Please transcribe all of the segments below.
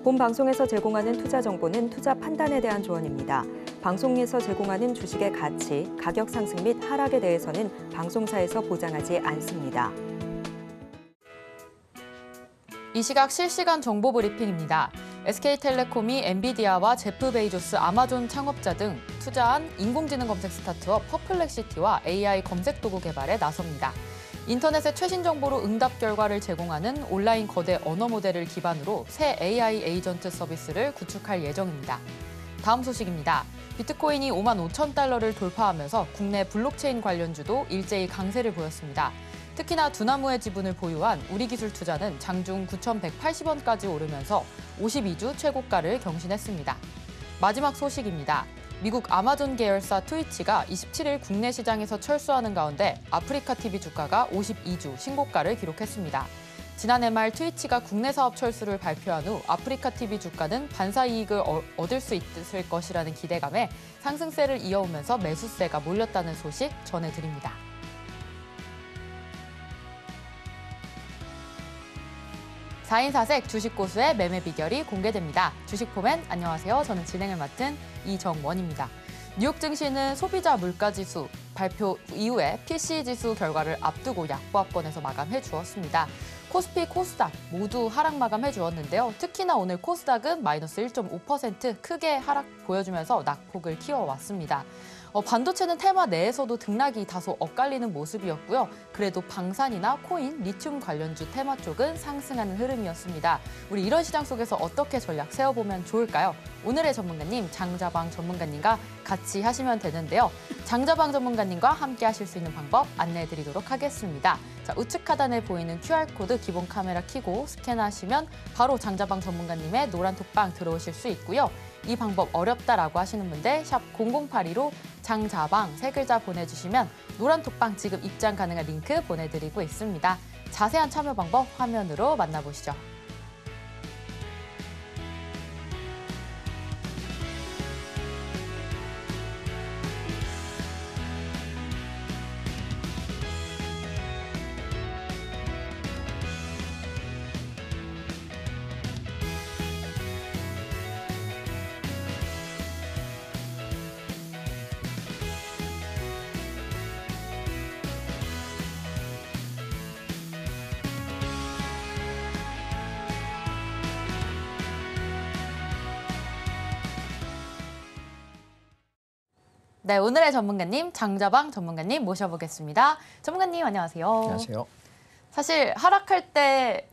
본 방송에서 제공하는 투자 정보는 투자 판단에 대한 조언입니다. 방송에서 제공하는 주식의 가치, 가격 상승 및 하락에 대해서는 방송사에서 보장하지 않습니다. 이 시각 실시간 정보 브리핑입니다. SK텔레콤이 엔비디아와 제프 베이조스 아마존 창업자 등 투자한 인공지능 검색 스타트업 퍼플렉시티와 AI 검색 도구 개발에 나섭니다. 인터넷의 최신 정보로 응답 결과를 제공하는 온라인 거대 언어 모델을 기반으로 새 AI 에이전트 서비스를 구축할 예정입니다. 다음 소식입니다. 비트코인이 5만 5천 달러를 돌파하면서 국내 블록체인 관련주도 일제히 강세를 보였습니다. 특히나 두나무의 지분을 보유한 우리기술투자는 장중 9,180원까지 오르면서 52주 최고가를 경신했습니다. 마지막 소식입니다. 미국 아마존 계열사 트위치가 27일 국내 시장에서 철수하는 가운데 아프리카 TV 주가가 52주 신고가를 기록했습니다. 지난해 말 트위치가 국내 사업 철수를 발표한 후 아프리카 TV 주가는 반사 이익을 얻을 수 있을 것이라는 기대감에 상승세를 이어오면서 매수세가 몰렸다는 소식 전해드립니다. 사인사색 주식고수의 매매 비결이 공개됩니다. 주식포맨 안녕하세요. 저는 진행을 맡은 이정원입니다. 뉴욕 증시는 소비자 물가지수 발표 이후에 PC지수 결과를 앞두고 약보합권에서 마감해 주었습니다. 코스피, 코스닥 모두 하락 마감해 주었는데요. 특히나 오늘 코스닥은 마이너스 1.5% 크게 하락 보여주면서 낙폭을 키워왔습니다. 반도체는 테마 내에서도 등락이 다소 엇갈리는 모습이었고요. 그래도 방산이나 코인, 리튬 관련주 테마 쪽은 상승하는 흐름이었습니다. 우리 이런 시장 속에서 어떻게 전략 세워보면 좋을까요? 오늘의 전문가님, 장자방 전문가님과 같이 하시면 되는데요. 장자방 전문가님과 함께 하실 수 있는 방법 안내해드리도록 하겠습니다. 자, 우측 하단에 보이는 QR코드 기본 카메라 켜고 스캔하시면 바로 장자방 전문가님의 노란 톡방 들어오실 수 있고요. 이 방법 어렵다라고 하시는 분들 샵 0082로 장자방 세 글자 보내주시면 노란 톡방 지금 입장 가능한 링크 보내드리고 있습니다. 자세한 참여 방법 화면으로 만나보시죠. 네, 오늘의 전문가님, 장자방 전문가님 모셔보겠습니다. 전문가님, 안녕하세요. 안녕하세요. 사실 하락할 때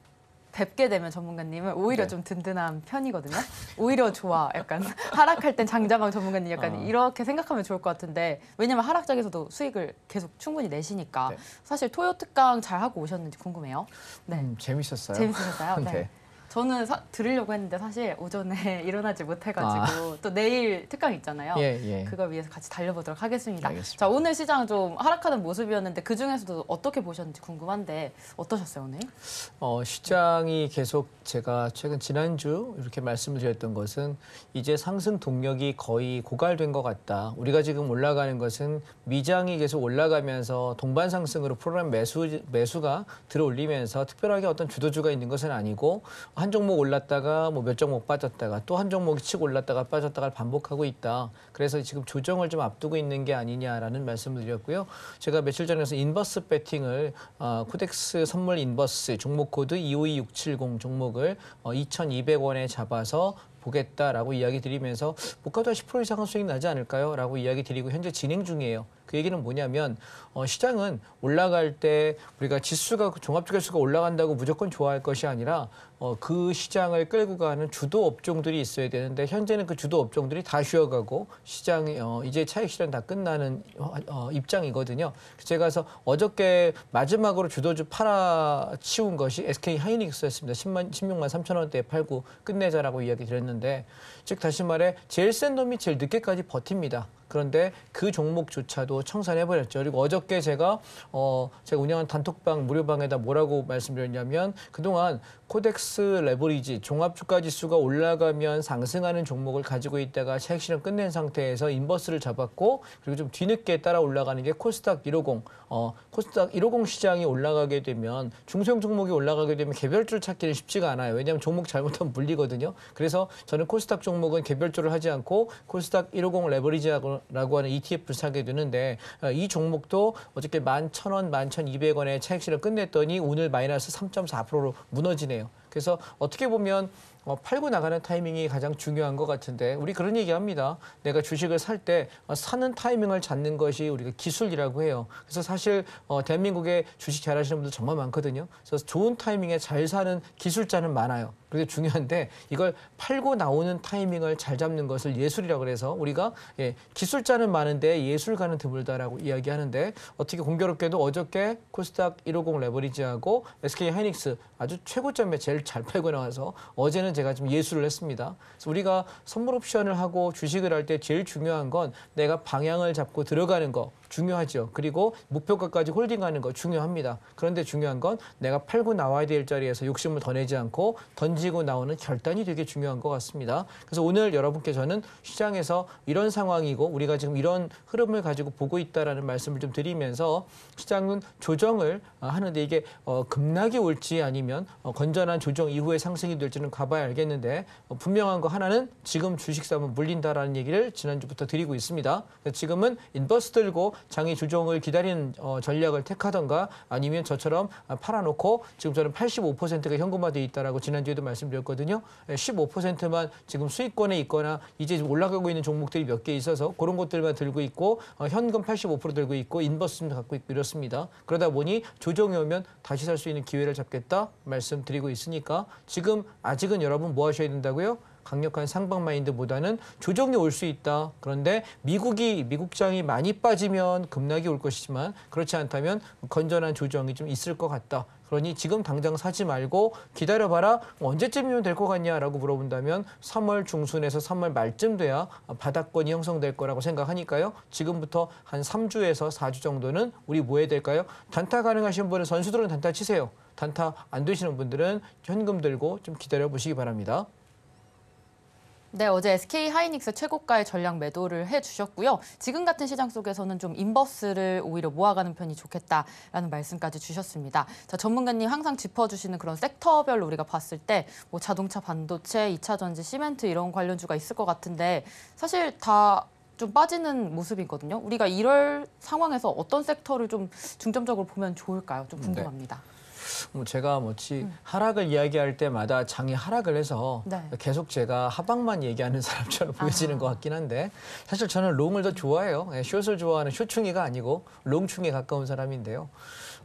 뵙게 되면 전문가님은 오히려 네. 좀 든든한 편이거든요. 오히려 좋아. 약간 하락할 땐 장자방 전문가님 약간 이렇게 생각하면 좋을 것 같은데 왜냐면 하락장에서도 수익을 계속 충분히 내시니까 네. 사실 토요 특강 잘 하고 오셨는지 궁금해요. 네, 재밌었어요. 재밌으셨어요? 네. 네. 저는 들으려고 했는데 사실 오전에 일어나지 못해가지고 또 내일 특강 있잖아요. 예. 그걸 위해서 같이 달려보도록 하겠습니다. 알겠습니다. 자, 오늘 시장 좀 하락하는 모습이었는데 그중에서도 어떻게 보셨는지 궁금한데 어떠셨어요, 오늘? 시장이 계속 제가 지난주 이렇게 말씀을 드렸던 것은 이제 상승 동력이 거의 고갈된 것 같다. 우리가 지금 올라가는 것은 미장이 계속 올라가면서 동반 상승으로 프로그램 매수가 들어올리면서 특별하게 어떤 주도주가 있는 것은 아니고 한 종목 올랐다가 뭐 몇 종목 빠졌다가 또 한 종목이 치고 올랐다가 빠졌다가 반복하고 있다. 그래서 지금 조정을 좀 앞두고 있는 게 아니냐라는 말씀을 드렸고요. 제가 며칠 전에 인버스 배팅을 코덱스 선물 인버스 종목 코드 252670 종목을 2,200원에 잡아서 보겠다라고 이야기 드리면서 목가도 10% 이상은 수익 나지 않을까요? 라고 이야기 드리고 현재 진행 중이에요. 그 얘기는 뭐냐면 시장은 올라갈 때 우리가 지수가 종합지수가 올라간다고 무조건 좋아할 것이 아니라 그 시장을 끌고 가는 주도 업종들이 있어야 되는데 현재는 그 주도 업종들이 다 쉬어가고 시장이 이제 차익 실현 다 끝나는 입장이거든요. 제가 그래서 어저께 마지막으로 주도주 팔아치운 것이 SK 하이닉스였습니다. 16만 3천 원대에 팔고 끝내자라고 이야기 드렸는데 즉 다시 말해 제일 센 놈이 제일 늦게까지 버팁니다. 그런데 그 종목조차도 청산해버렸죠. 그리고 어저께 제가 운영한 단톡방 무료방에다 뭐라고 말씀드렸냐면 그동안 코덱스 레버리지 종합주가지수가 올라가면 상승하는 종목을 가지고 있다가 차익 실현 끝낸 상태에서 인버스를 잡았고 그리고 좀 뒤늦게 따라 올라가는 게 코스닥 150. 코스닥 150 시장이 올라가게 되면 중소형 종목이 올라가게 되면 개별주를 찾기는 쉽지가 않아요. 왜냐하면 종목 잘못하면 물리거든요. 그래서 저는 코스닥 종목은 개별주를 하지 않고 코스닥 150 레버리지라고 하는 ETF를 사게 되는데 이 종목도 어저께 11,000원, 11,200원에 차익 실현 끝냈더니 오늘 마이너스 3.4%로 무너지네요. 그래서 어떻게 보면 팔고 나가는 타이밍이 가장 중요한 것 같은데 우리 그런 얘기합니다. 내가 주식을 살 때 사는 타이밍을 찾는 것이 우리가 기술이라고 해요. 그래서 사실 대한민국에 주식 잘하시는 분들 정말 많거든요. 그래서 좋은 타이밍에 잘 사는 기술자는 많아요. 그게 중요한데 이걸 팔고 나오는 타이밍을 잘 잡는 것을 예술이라고 그래서 우리가 기술자는 많은데 예술가는 드물다라고 이야기하는데 어떻게 공교롭게도 어저께 코스닥 150 레버리지하고 SK 하이닉스 아주 최고점에 제일 잘 팔고 나와서 어제는 제가 좀 예술을 했습니다. 그래서 우리가 선물 옵션을 하고 주식을 할 때 제일 중요한 건 내가 방향을 잡고 들어가는 거 중요하죠. 그리고 목표가까지 홀딩하는 거 중요합니다. 그런데 중요한 건 내가 팔고 나와야 될 자리에서 욕심을 더 내지 않고 던지고 나오는 결단이 되게 중요한 것 같습니다. 그래서 오늘 여러분께 저는 시장에서 이런 상황이고 우리가 지금 이런 흐름을 가지고 보고 있다라는 말씀을 좀 드리면서 시장은 조정을 하는데 이게 급락이 올지 아니면 건전한 조정 이후에 상승이 될지는 가봐야 알겠는데 분명한 거 하나는 지금 주식 사면 물린다라는 얘기를 지난주부터 드리고 있습니다. 지금은 인버스 들고 장이 조정을 기다리는 전략을 택하던가 아니면 저처럼 팔아놓고 지금 저는 85%가 현금화돼 있다라고 지난주에도 말씀드렸거든요. 15%만 지금 수익권에 있거나 이제 올라가고 있는 종목들이 몇 개 있어서 그런 것들만 들고 있고 현금 85% 들고 있고 인버스도 갖고 있고 이렇습니다. 그러다 보니 조정이 오면 다시 살 수 있는 기회를 잡겠다 말씀드리고 있으니까 지금 아직은 여러분 뭐 하셔야 된다고요? 강력한 상방 마인드보다는 조정이 올 수 있다. 그런데 미국장이 많이 빠지면 급락이 올 것이지만 그렇지 않다면 건전한 조정이 좀 있을 것 같다. 그러니 지금 당장 사지 말고 기다려봐라. 언제쯤이면 될 것 같냐라고 물어본다면 3월 중순에서 3월 말쯤 돼야 바닥권이 형성될 거라고 생각하니까요. 지금부터 한 3주에서 4주 정도는 우리 뭐 해야 될까요? 단타 가능하신 분은 선수들은 단타 치세요. 단타 안 되시는 분들은 현금 들고 좀 기다려 보시기 바랍니다. 네, 어제 SK 하이닉스 최고가의 전량 매도를 해주셨고요. 지금 같은 시장 속에서는 좀 인버스를 오히려 모아가는 편이 좋겠다라는 말씀까지 주셨습니다. 자, 전문가님 항상 짚어주시는 그런 섹터별로 우리가 봤을 때 뭐 자동차, 반도체, 2차 전지, 시멘트 이런 관련주가 있을 것 같은데 사실 다 좀 빠지는 모습이거든요. 우리가 이럴 상황에서 어떤 섹터를 좀 중점적으로 보면 좋을까요? 좀 궁금합니다. 제가 하락을 이야기할 때마다 장이 하락을 해서 계속 제가 하방만 얘기하는 사람처럼 보여지는 것 같긴 한데 사실 저는 롱을 더 좋아해요. 숏을 좋아하는 숏충이가 아니고 롱충에 가까운 사람인데요.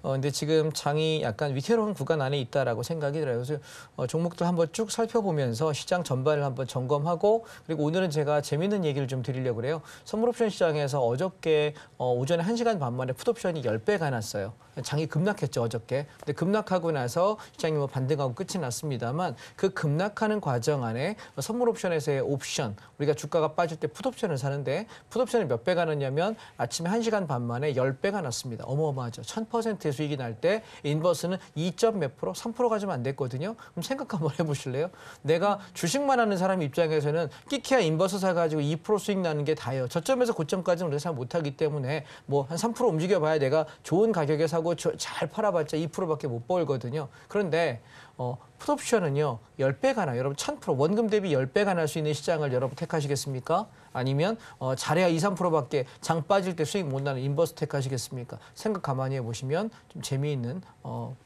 근데 지금 장이 약간 위태로운 구간 안에 있다라고 생각이 들어요. 그래서 종목들 한번 쭉 살펴보면서 시장 전반을 한번 점검하고 그리고 오늘은 제가 재밌는 얘기를 좀 드리려고 그래요. 선물옵션 시장에서 어저께 오전에 1시간 반 만에 풋옵션이 10배가 났어요. 장이 급락했죠, 어저께. 근데 급락하고 나서 시장이 뭐 반등하고 끝이 났습니다만 그 급락하는 과정 안에 선물옵션에서의 옵션, 우리가 주가가 빠질 때 풋옵션을 사는데 풋옵션이 몇 배가 났냐면 아침에 1시간 반 만에 10배가 났습니다. 어마어마하죠. 1000%의 수익이 날 때 인버스는 2점 몇 프로, 3%가 좀 안 됐거든요. 그럼 생각 한번 해보실래요? 내가 주식만 하는 사람 입장에서는 끼케야 인버스 사가지고 2% 수익 나는 게 다예요. 저점에서 고점까지는 우리가 잘 못하기 때문에 뭐 한 3% 움직여봐야 내가 좋은 가격에 사고 잘 팔아봤자 2%밖에 못 벌거든요. 그런데 풋옵션은요 10배가 나요. 여러분 1000% 원금 대비 10배가 날 수 있는 시장을 여러분 택하시겠습니까? 아니면 잘해야 2, 3%밖에 장 빠질 때 수익 못 나는 인버스 택하시겠습니까? 생각 가만히 해보시면 좀 재미있는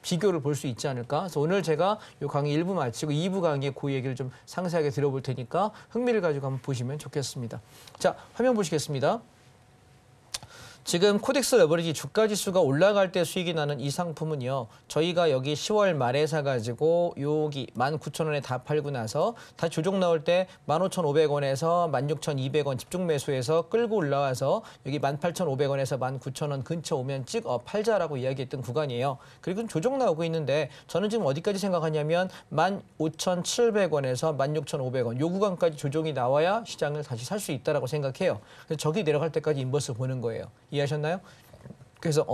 비교를 볼 수 있지 않을까? 그래서 오늘 제가 이 강의 1부 마치고 2부 강의에 그 얘기를 좀 상세하게 들어볼 테니까 흥미를 가지고 한번 보시면 좋겠습니다. 자, 화면 보시겠습니다. 지금 코덱스 레버리지 주가지수가 올라갈 때 수익이 나는 이 상품은요. 저희가 여기 10월 말에 사가지고 여기 19,000원에 다 팔고 나서 다 조정 나올 때 15,500원에서 16,200원 집중 매수해서 끌고 올라와서 여기 18,500원에서 19,000원 근처 오면 팔자라고 이야기했던 구간이에요. 그리고 조정 나오고 있는데 저는 지금 어디까지 생각하냐면 15,700원에서 16,500원 요 구간까지 조정이 나와야 시장을 다시 살 수 있다라고 생각해요. 그래서 저기 내려갈 때까지 인버스 보는 거예요. 이해하셨나요? 그래서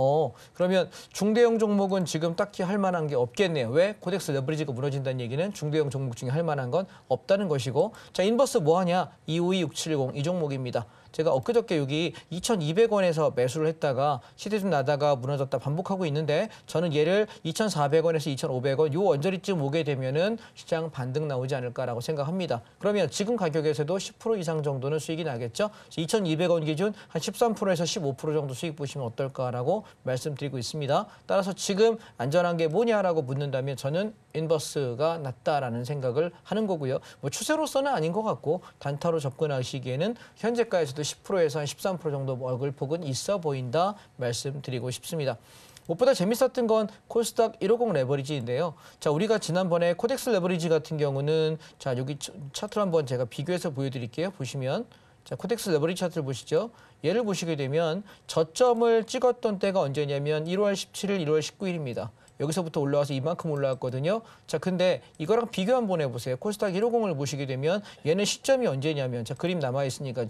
그러면 중대형 종목은 지금 딱히 할 만한 게 없겠네요. 왜? 코덱스 레버리지가 무너진다는 얘기는 중대형 종목 중에 할 만한 건 없다는 것이고, 자, 인버스 뭐 하냐? 252670 이 종목입니다. 제가 엊그저께 여기 2,200원에서 매수를 했다가 시대 좀 나다가 무너졌다 반복하고 있는데, 저는 얘를 2,400원에서 2,500원 요 언저리쯤 오게 되면은 시장 반등 나오지 않을까라고 생각합니다. 그러면 지금 가격에서도 10% 이상 정도는 수익이 나겠죠. 2,200원 기준 한 13%에서 15% 정도 수익 보시면 어떨까라고 말씀드리고 있습니다. 따라서 지금 안전한 게 뭐냐라고 묻는다면 저는 인버스가 낫다라는 생각을 하는 거고요. 뭐 추세로서는 아닌 것 같고, 단타로 접근하시기에는 현재가에서도 10%에서 한 13% 정도 먹을 폭은 있어 보인다 말씀드리고 싶습니다. 무엇보다 재밌었던 건 코스닥 150 레버리지인데요. 자, 우리가 지난번에 코덱스 레버리지 같은 경우는, 자, 여기 차트를 한번 제가 비교해서 보여드릴게요. 보시면, 자, 코덱스 레버리지 차트를 보시죠. 얘를 보시게 되면 저점을 찍었던 때가 언제냐면 1월 17일, 1월 19일입니다. 여기서부터 올라와서 이만큼 올라왔거든요. 자, 근데 이거랑 비교 한번 해보세요. 코스닥 150을 보시게 되면 얘는 시점이 언제냐면, 자, 그림 남아있으니까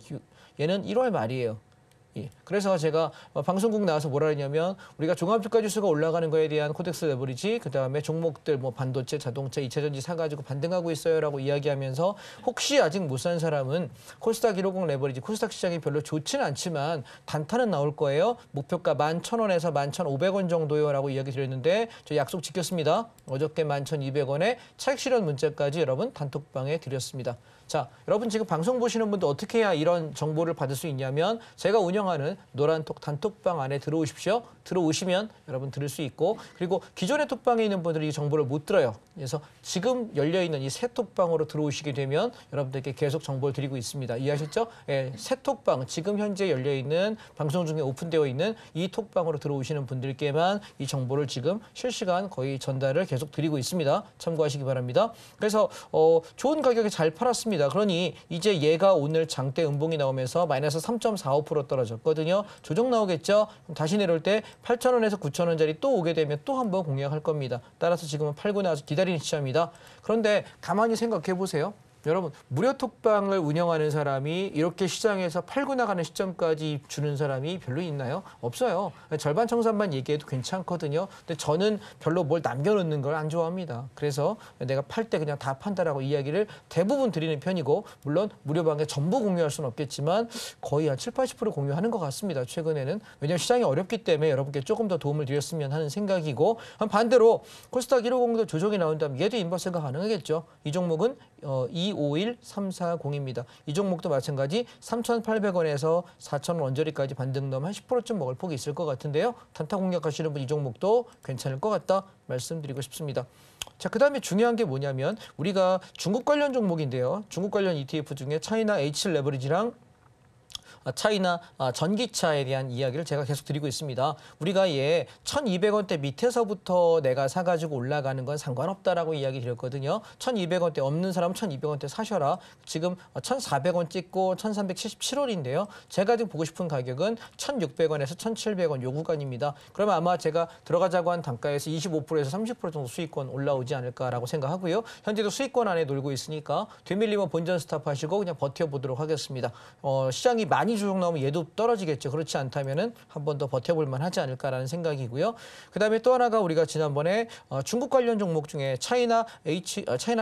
얘는 1월 말이에요. 그래서 제가 방송국 나와서 뭐라 했냐면, 우리가 종합주가지수가 올라가는 거에 대한 코덱스 레버리지, 그다음에 종목들 뭐 반도체, 자동차, 2차전지 사가지고 반등하고 있어요라고 이야기하면서, 혹시 아직 못 산 사람은 코스닥 150 레버리지, 코스닥 시장이 별로 좋지는 않지만 단타는 나올 거예요. 목표가 11,000원에서 11,500원 정도요라고 이야기 드렸는데, 저 약속 지켰습니다. 어저께 11,200원에 차익 실현 문자까지 여러분 단톡방에 드렸습니다. 자, 여러분 지금 방송 보시는 분들 어떻게 해야 이런 정보를 받을 수 있냐면, 제가 운영하는 노란톡 단톡방 안에 들어오십시오. 들어오시면 여러분 들을 수 있고, 그리고 기존의 톡방에 있는 분들이 이 정보를 못 들어요. 그래서 지금 열려있는 이 새 톡방으로 들어오시게 되면 여러분들께 계속 정보를 드리고 있습니다. 이해하셨죠? 예, 새 톡방, 지금 현재 열려있는 방송 중에 오픈되어 있는 이 톡방으로 들어오시는 분들께만 이 정보를 지금 실시간 거의 전달을 계속 드리고 있습니다. 참고하시기 바랍니다. 그래서 좋은 가격에 잘 팔았습니다. 그러니 이제 얘가 오늘 장대 음봉이 나오면서 마이너스 3.45% 떨어졌거든요. 조정 나오겠죠? 그럼 다시 내려올 때 8,000원에서 9,000원짜리 또 오게 되면 또 한 번 공략할 겁니다. 따라서 지금은 팔고 나서 기다리는 시점입니다. 그런데 가만히 생각해 보세요. 여러분, 무료 톡방을 운영하는 사람이 이렇게 시장에서 팔고 나가는 시점까지 주는 사람이 별로 있나요? 없어요. 절반 청산만 얘기해도 괜찮거든요. 근데 저는 별로 뭘 남겨놓는 걸 안 좋아합니다. 그래서 내가 팔 때 그냥 다 판다라고 이야기를 대부분 드리는 편이고, 물론 무료방에 전부 공유할 수는 없겠지만 거의 한 7, 80% 공유하는 것 같습니다. 최근에는. 왜냐하면 시장이 어렵기 때문에 여러분께 조금 더 도움을 드렸으면 하는 생각이고, 반대로 코스닥 150도 조정이 나온다면 얘도 인버스가 가능하겠죠. 이 종목은 251340입니다. 이 종목도 마찬가지 3,800원에서 4,000원 언저리까지 반등 넘어 한 10%쯤 먹을 폭이 있을 것 같은데요. 단타 공략하시는 분 이 종목도 괜찮을 것 같다 말씀드리고 싶습니다. 자, 그다음에 중요한 게 뭐냐면, 우리가 중국 관련 종목인데요. 중국 관련 ETF 중에 차이나 H 레버리지랑 차이나 전기차에 대한 이야기를 제가 계속 드리고 있습니다. 우리가 얘 1,200원대 밑에서부터 내가 사가지고 올라가는 건 상관없다라고 이야기 드렸거든요. 1,200원대 없는 사람은 1,200원대 사셔라. 지금 1,400원 찍고 1,377원인데요. 제가 지금 보고 싶은 가격은 1,600원에서 1,700원 요 구간입니다. 그러면 아마 제가 들어가자고 한 단가에서 25%에서 30% 정도 수익권 올라오지 않을까라고 생각하고요. 현재도 수익권 안에 놀고 있으니까 되밀리면 본전 스탑하시고 그냥 버텨보도록 하겠습니다. 시장이 많이 조정 나오면 얘도 떨어지겠죠. 그렇지 않다면은 한 번 더 버텨볼 만하지 않을까라는 생각이고요. 그다음에 또 하나가 우리가 지난번에 중국 관련 종목 중에 차이나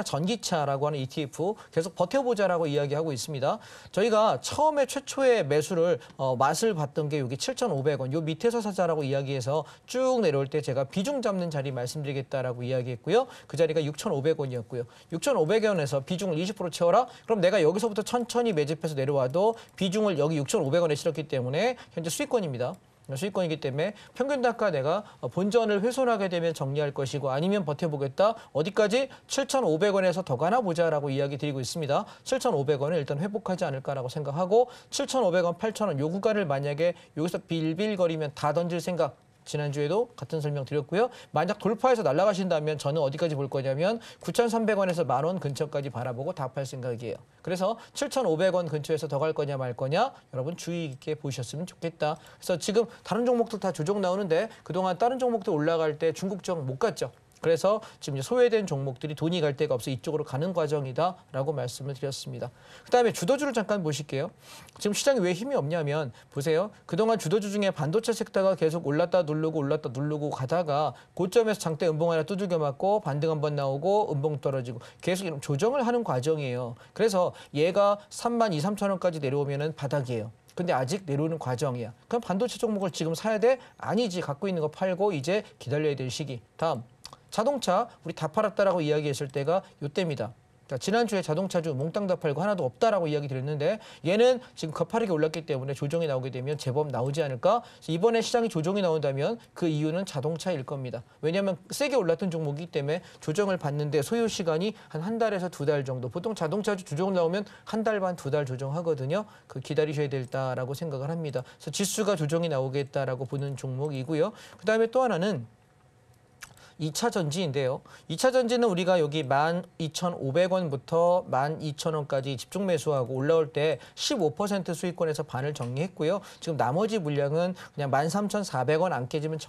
전기차라고 하는 ETF 계속 버텨보자라고 이야기하고 있습니다. 저희가 처음에 최초의 매수를 맛을 봤던 게 여기 7,500원 요 밑에서 사자라고 이야기해서 쭉 내려올 때 제가 비중 잡는 자리 말씀드리겠다라고 이야기했고요. 그 자리가 6,500원이었고요. 6,500원에서 비중을 20% 채워라. 그럼 내가 여기서부터 천천히 매집해서 내려와도 비중을 여기 6,500원에 실었기 때문에 현재 수익권입니다. 수익권이기 때문에 평균 단가 내가 본전을 훼손하게 되면 정리할 것이고, 아니면 버텨보겠다. 어디까지? 7,500원에서 더 가나 보자라고 이야기 드리고 있습니다. 7,500원을 일단 회복하지 않을까라고 생각하고, 7,500원, 8,000원 요 구간을 만약에 여기서 빌빌거리면 다 던질 생각, 지난주에도 같은 설명 드렸고요. 만약 돌파해서 날아가신다면 저는 어디까지 볼 거냐면 9,300원에서 10,000원 근처까지 바라보고 답할 생각이에요. 그래서 7,500원 근처에서 더 갈 거냐 말 거냐 여러분 주의 깊게 보셨으면 좋겠다. 그래서 지금 다른 종목들 다 조정 나오는데 그동안 다른 종목들 올라갈 때 중국적 못 갔죠. 그래서 지금 이제 소외된 종목들이 돈이 갈 데가 없어 이쪽으로 가는 과정이다라고 말씀을 드렸습니다. 그다음에 주도주를 잠깐 보실게요. 지금 시장이 왜 힘이 없냐면 보세요. 그동안 주도주 중에 반도체 섹터가 계속 올랐다 누르고 가다가 고점에서 장대 음봉 하나 두들겨 맞고 반등 한번 나오고 음봉 떨어지고 계속 이런 조정을 하는 과정이에요. 그래서 얘가 32,000~33,000원까지 내려오면은 바닥이에요. 근데 아직 내려오는 과정이야. 그럼 반도체 종목을 지금 사야 돼? 아니지. 갖고 있는 거 팔고 이제 기다려야 될 시기. 다음, 자동차 우리 다 팔았다라고 이야기했을 때가 이때입니다. 자, 지난주에 자동차주 몽땅 다 팔고 하나도 없다라고 이야기 드렸는데 얘는 지금 가파르게 올랐기 때문에 조정이 나오게 되면 제법 나오지 않을까? 이번에 시장이 조정이 나온다면 그 이유는 자동차일 겁니다. 왜냐하면 세게 올랐던 종목이기 때문에 조정을 받는데 소요 시간이 한 달에서 2달 정도. 보통 자동차주 조정 나오면 한 달 반, 2달 조정하거든요. 그 기다리셔야 된다라고 생각을 합니다. 그래서 지수가 조정이 나오겠다라고 보는 종목이고요. 그다음에 또 하나는 2차 전지인데요. 2차 전지는 우리가 여기 12,500원부터 12,000원까지 집중 매수하고 올라올 때 15% 수익권에서 반을 정리했고요. 지금 나머지 물량은 그냥 13,400원 안 깨지면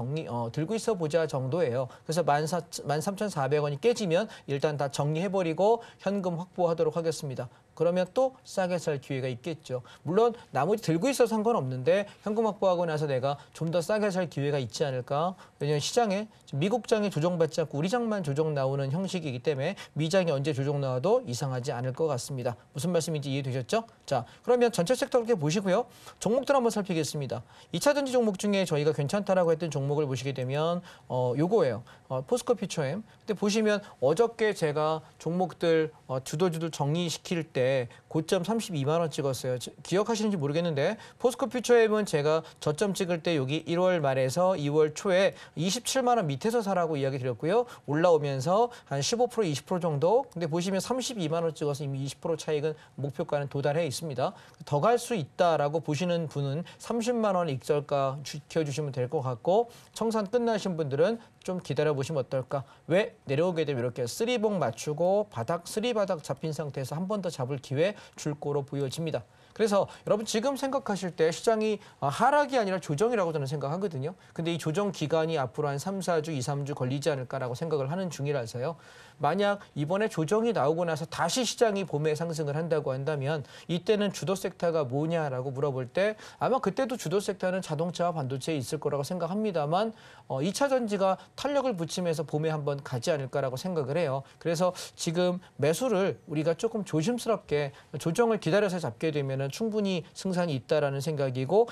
들고 있어 보자 정도예요. 그래서 13,400원이 깨지면 일단 다 정리해버리고 현금 확보하도록 하겠습니다. 그러면 또 싸게 살 기회가 있겠죠. 물론 나머지 들고 있어서 상관없는데 현금 확보하고 나서 내가 좀 더 싸게 살 기회가 있지 않을까. 왜냐하면 시장에 미국장이 조정받지 않고 우리 장만 조정 나오는 형식이기 때문에 미장이 언제 조정 나와도 이상하지 않을 것 같습니다. 무슨 말씀인지 이해되셨죠? 자, 그러면 전체 섹터 이렇게 보시고요. 종목들 한번 살피겠습니다. 2차 전지 종목 중에 저희가 괜찮다라고 했던 종목을 보시게 되면 요거예요. 포스코 퓨처엠. 근데 보시면 어저께 제가 종목들 주도주들 정리시킬 때 고점 32만 원 찍었어요. 기억하시는지 모르겠는데 포스코 퓨처엠은 제가 저점 찍을 때 여기 1월 말에서 2월 초에 27만 원 밑에서 사라고 이야기 드렸고요. 올라오면서 한 15% 20% 정도. 근데 보시면 32만 원 찍어서 이미 20% 차익은 목표가는 도달해 있습니다. 더 갈 수 있다라고 보시는 분은 30만 원 익절가 지켜주시면 될 것 같고 청산 끝나신 분들은 좀 기다려보시면 어떨까. 왜 내려오게 되면 이렇게 쓰리봉 맞추고 쓰리바닥 잡힌 상태에서 한 번 더 잡을 기회 줄 거로 보여집니다. 그래서 여러분 지금 생각하실 때 시장이 하락이 아니라 조정이라고 저는 생각하거든요. 근데 이 조정 기간이 앞으로 한 3, 4주, 2, 3주 걸리지 않을까라고 생각을 하는 중이라서요. 만약 이번에 조정이 나오고 나서 다시 시장이 봄에 상승을 한다고 한다면 이때는 주도 섹터가 뭐냐라고 물어볼 때 아마 그때도 주도 섹터는 자동차와 반도체에 있을 거라고 생각합니다만 2차 전지가 탄력을 붙이면서 봄에 한번 가지 않을까라고 생각을 해요. 그래서 지금 매수를 우리가 조금 조심스럽게 조정을 기다려서 잡게 되면 충분히 승산이 있다라는 생각이고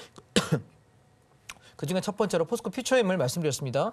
그중에 첫 번째로 포스코 퓨처엠을 말씀드렸습니다.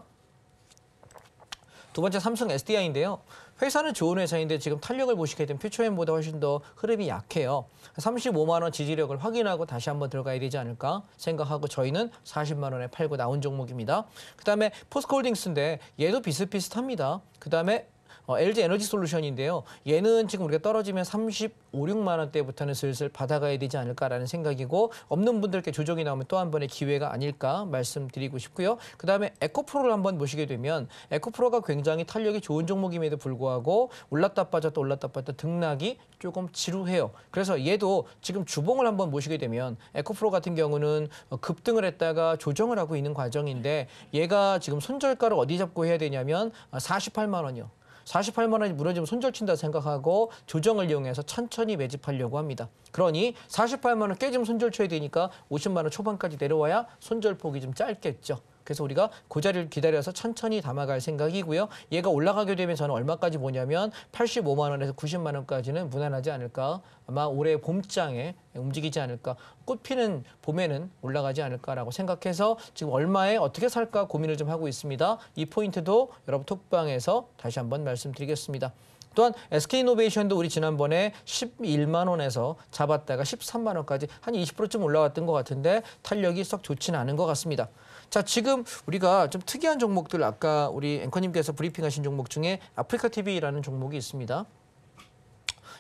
두 번째 삼성 SDI인데요. 회사는 좋은 회사인데 지금 탄력을 보시게 되면 퓨처엠보다 훨씬 더 흐름이 약해요. 35만 원 지지력을 확인하고 다시 한번 들어가야 되지 않을까 생각하고 저희는 40만 원에 팔고 나온 종목입니다. 그다음에 포스코홀딩스인데 얘도 비슷비슷합니다. 그다음에 LG 에너지 솔루션인데요. 얘는 지금 우리가 떨어지면 35, 6만 원대부터는 슬슬 받아가야 되지 않을까라는 생각이고 없는 분들께 조정이 나오면 또 한 번의 기회가 아닐까 말씀드리고 싶고요. 그다음에 에코프로를 한번 보시게 되면 에코프로가 굉장히 탄력이 좋은 종목임에도 불구하고 올랐다 빠졌다 올랐다 빠졌다 등락이 조금 지루해요. 그래서 얘도 지금 주봉을 한번 보시게 되면 에코프로 같은 경우는 급등을 했다가 조정을 하고 있는 과정인데 얘가 지금 손절가를 어디 잡고 해야 되냐면 48만 원이요. 48만 원이 무너지면 손절친다 생각하고 조정을 이용해서 천천히 매집하려고 합니다. 그러니 48만 원 깨지면 손절 쳐야 되니까 50만 원 초반까지 내려와야 손절폭이 좀 짧겠죠. 그래서 우리가 그 자리를 기다려서 천천히 담아갈 생각이고요. 얘가 올라가게 되면 저는 얼마까지 보냐면 85만 원에서 90만 원까지는 무난하지 않을까. 아마 올해 봄장에 움직이지 않을까. 꽃 피는 봄에는 올라가지 않을까라고 생각해서 지금 얼마에 어떻게 살까 고민을 좀 하고 있습니다. 이 포인트도 여러분 톡방에서 다시 한번 말씀드리겠습니다. 또한 SK이노베이션도 우리 지난번에 11만 원에서 잡았다가 13만 원까지 한 20%쯤 올라왔던 것 같은데 탄력이 썩 좋지는 않은 것 같습니다. 자, 지금 우리가 좀 특이한 종목들 아까 우리 앵커님께서 브리핑하신 종목 중에 아프리카 TV라는 종목이 있습니다.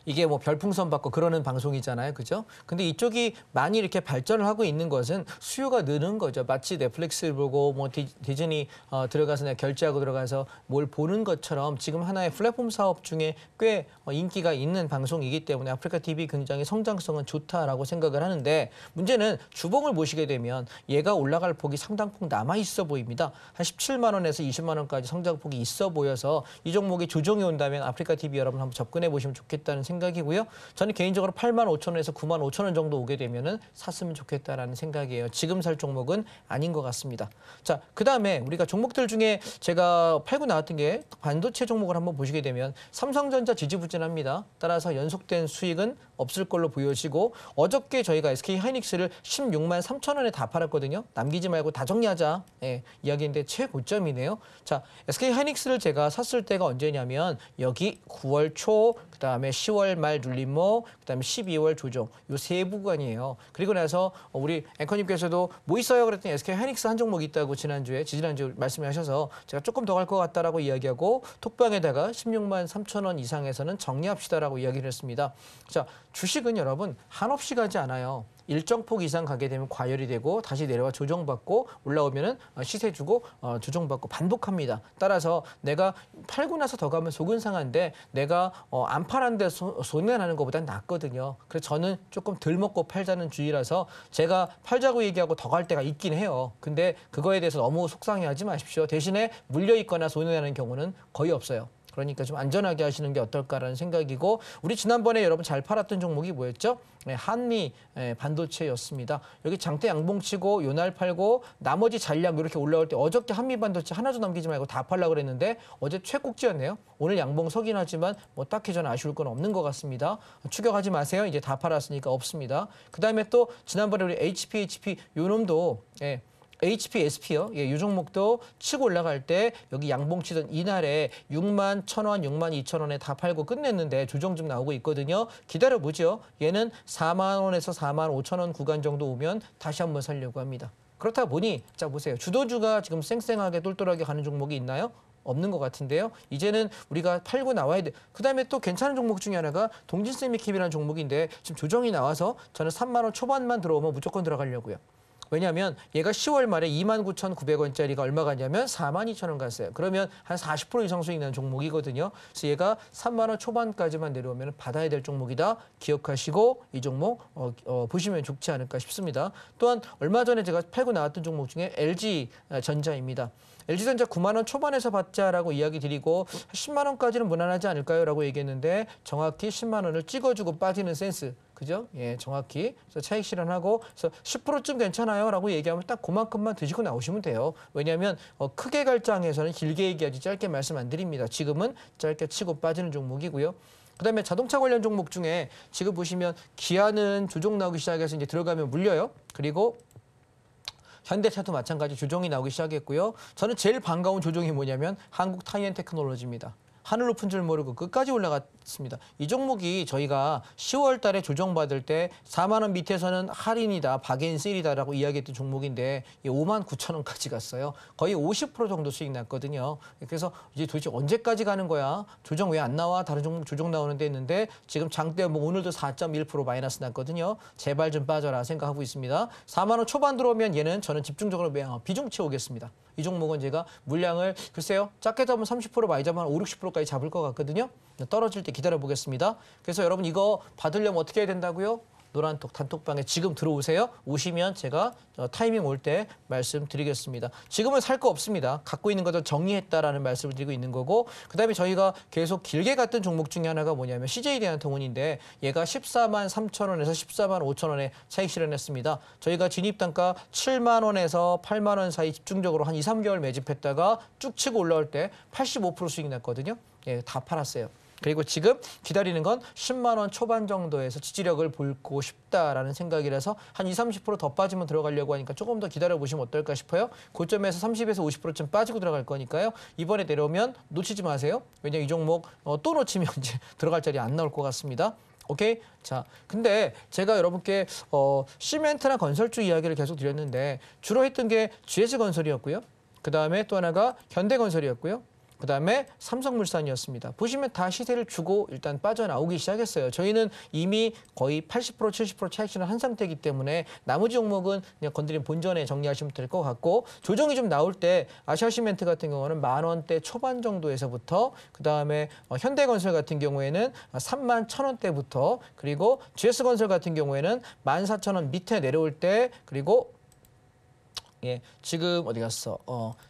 이게 뭐 별풍선 받고 그러는 방송이잖아요. 그죠? 근데 이쪽이 많이 이렇게 발전을 하고 있는 것은 수요가 느는 거죠. 마치 넷플릭스를 보고 뭐 디즈니 들어가서 내가 결제하고 들어가서 뭘 보는 것처럼 지금 하나의 플랫폼 사업 중에 꽤 인기가 있는 방송이기 때문에 아프리카 TV 굉장히 성장성은 좋다라고 생각을 하는데 문제는 주봉을 보시게 되면 얘가 올라갈 폭이 상당폭 남아 있어 보입니다. 한 17만 원에서 20만 원까지 성장폭이 있어 보여서 이 종목이 조정이 온다면 아프리카 TV 여러분 한번 접근해 보시면 좋겠다는 생각이고요. 저는 개인적으로 8만 5천 원에서 9만 5천 원 정도 오게 되면은 샀으면 좋겠다라는 생각이에요. 지금 살 종목은 아닌 것 같습니다. 자, 그다음에 우리가 종목들 중에 제가 팔고 나왔던 게 반도체 종목을 한번 보시게 되면 삼성전자 지지부진합니다. 따라서 연속된 수익은 없을 걸로 보여지고 어저께 저희가 SK 하이닉스를 16만 3천 원에 다 팔았거든요. 남기지 말고 다 정리하자. 예, 이야기인데 최고점이네요. 자, SK 하이닉스를 제가 샀을 때가 언제냐면 여기 9월 초, 그다음에 10월 말 눌림목, 그다음에 12월 조정 요 세 구간이에요. 그리고 나서 우리 앵커님께서도 뭐 있어요? 그랬더니 SK 하이닉스 한 종목 있다고 지난주에 말씀하셔서 제가 조금 더 갈 것 같다라고 이야기하고 톡방에다가 16만 3천 원 이상에서는 정리합시다라고 이야기를 했습니다. 자, 주식은 여러분 한없이 가지 않아요. 일정 폭 이상 가게 되면 과열이 되고 다시 내려와 조정받고 올라오면은 시세 주고 조정받고 반복합니다. 따라서 내가 팔고 나서 더 가면 속은 상한데 내가 안 팔았는데 손해 나는 것보다는 낫거든요. 그래서 저는 조금 덜 먹고 팔자는 주의라서 제가 팔자고 얘기하고 더 갈 때가 있긴 해요. 근데 그거에 대해서 너무 속상해하지 마십시오. 대신에 물려 있거나 손해 나는 경우는 거의 없어요. 그러니까 좀 안전하게 하시는 게 어떨까라는 생각이고 우리 지난번에 여러분 잘 팔았던 종목이 뭐였죠? 네, 한미 반도체였습니다. 여기 장대 양봉치고 요날 팔고 나머지 잔량 이렇게 올라올 때 어저께 한미 반도체 하나도 남기지 말고 다 팔려고 그랬는데 어제 최고치였네요. 오늘 양봉 서긴 하지만 뭐 딱히 저는 아쉬울 건 없는 것 같습니다. 추격하지 마세요. 이제 다 팔았으니까 없습니다. 그다음에 또 지난번에 우리 HPHP 요 놈도 HPSP요. 예, 이 종목도 치고 올라갈 때 여기 양봉치던 이날에 6만 1,000원, 6만 2천 원에 다 팔고 끝냈는데 조정 좀 나오고 있거든요. 기다려보죠. 얘는 4만 원에서 4만 5천 원 구간 정도 오면 다시 한번 살려고 합니다. 그렇다 보니 자 보세요. 주도주가 지금 쌩쌩하게 똘똘하게 가는 종목이 있나요? 없는 것 같은데요. 이제는 우리가 팔고 나와야 돼. 그다음에 또 괜찮은 종목 중에 하나가 동진세미킴이라는 종목인데 지금 조정이 나와서 저는 3만 원 초반만 들어오면 무조건 들어가려고요. 왜냐하면 얘가 10월 말에 29,900원짜리가 얼마 갔냐면 42,000원 갔어요. 그러면 한 40% 이상 수익 나는 종목이거든요. 그래서 얘가 3만 원 초반까지만 내려오면 받아야 될 종목이다. 기억하시고 이 종목 보시면 좋지 않을까 싶습니다. 또한 얼마 전에 제가 팔고 나왔던 종목 중에 LG전자입니다. LG전자 9만 원 초반에서 받자라고 이야기 드리고 10만 원까지는 무난하지 않을까요? 라고 얘기했는데 정확히 10만 원을 찍어주고 빠지는 센스. 그죠? 예, 정확히. 그래서 차익 실현하고 그래서 10%쯤 괜찮아요? 라고 얘기하면 딱 그만큼만 드시고 나오시면 돼요. 왜냐하면 크게 갈 장에서는 길게 얘기하지 짧게 말씀 안 드립니다. 지금은 짧게 치고 빠지는 종목이고요. 그다음에 자동차 관련 종목 중에 지금 보시면 기아는 조정 나오기 시작해서 이제 들어가면 물려요. 그리고 현대차도 마찬가지 조정이 나오기 시작했고요. 저는 제일 반가운 조정이 뭐냐면 한국 타이앤테크놀로지입니다. 하늘 높은 줄 모르고 끝까지 올라갔습니다. 이 종목이 저희가 10월 달에 조정받을 때 4만 원 밑에서는 할인이다, 박앤 세일이다라고 이야기했던 종목인데 5만 9천 원까지 갔어요. 거의 50% 정도 수익 났거든요. 그래서 이제 도대체 언제까지 가는 거야? 조정 왜 안 나와? 다른 종목 조정 나오는데 했는데 지금 장대 뭐 오늘도 4.1% 마이너스 났거든요. 제발 좀 빠져라 생각하고 있습니다. 4만 원 초반 들어오면 얘는 저는 집중적으로 비중 채우겠습니다. 이 종목은 제가 물량을 글쎄요 작게 잡으면 30% 많이 잡으면 5, 60%까지 잡을 것 같거든요. 떨어질 때 기다려 보겠습니다. 그래서 여러분 이거 받으려면 어떻게 해야 된다고요? 노란톡 단톡방에 지금 들어오세요. 오시면 제가 타이밍 올 때 말씀드리겠습니다. 지금은 살 거 없습니다. 갖고 있는 것도 정리했다라는 말씀을 드리고 있는 거고 그다음에 저희가 계속 길게 갔던 종목 중에 하나가 뭐냐면 CJ대한통운인데 얘가 14만 3천 원에서 14만 5천 원에 차익 실현했습니다. 저희가 진입 단가 7만 원에서 8만 원 사이 집중적으로 한 2, 3개월 매집했다가 쭉 치고 올라올 때 85% 수익 났거든요. 예, 다 팔았어요. 그리고 지금 기다리는 건 10만 원 초반 정도에서 지지력을 보고 싶다라는 생각이라서 한 20, 30% 더 빠지면 들어가려고 하니까 조금 더 기다려보시면 어떨까 싶어요. 고점에서 30에서 50%쯤 빠지고 들어갈 거니까요. 이번에 내려오면 놓치지 마세요. 왜냐면 이 종목 또 놓치면 이제 들어갈 자리 안 나올 것 같습니다. 오케이? 자, 근데 제가 여러분께 시멘트나 건설주 이야기를 계속 드렸는데 주로 했던 게 GS건설이었고요. 그다음에 또 하나가 현대건설이었고요. 그다음에 삼성물산이었습니다. 보시면 다 시세를 주고 일단 빠져나오기 시작했어요. 저희는 이미 거의 80% 70% 차익실현 한 상태이기 때문에 나머지 종목은 그냥 건드린 본전에 정리하시면 될 것 같고 조정이 좀 나올 때 아시아시멘트 같은 경우는 10,000원대 초반 정도에서부터 그다음에 현대건설 같은 경우에는 31,000원대부터 그리고 GS건설 같은 경우에는 14,000원 밑에 내려올 때 그리고 예, 지금 어디 갔어?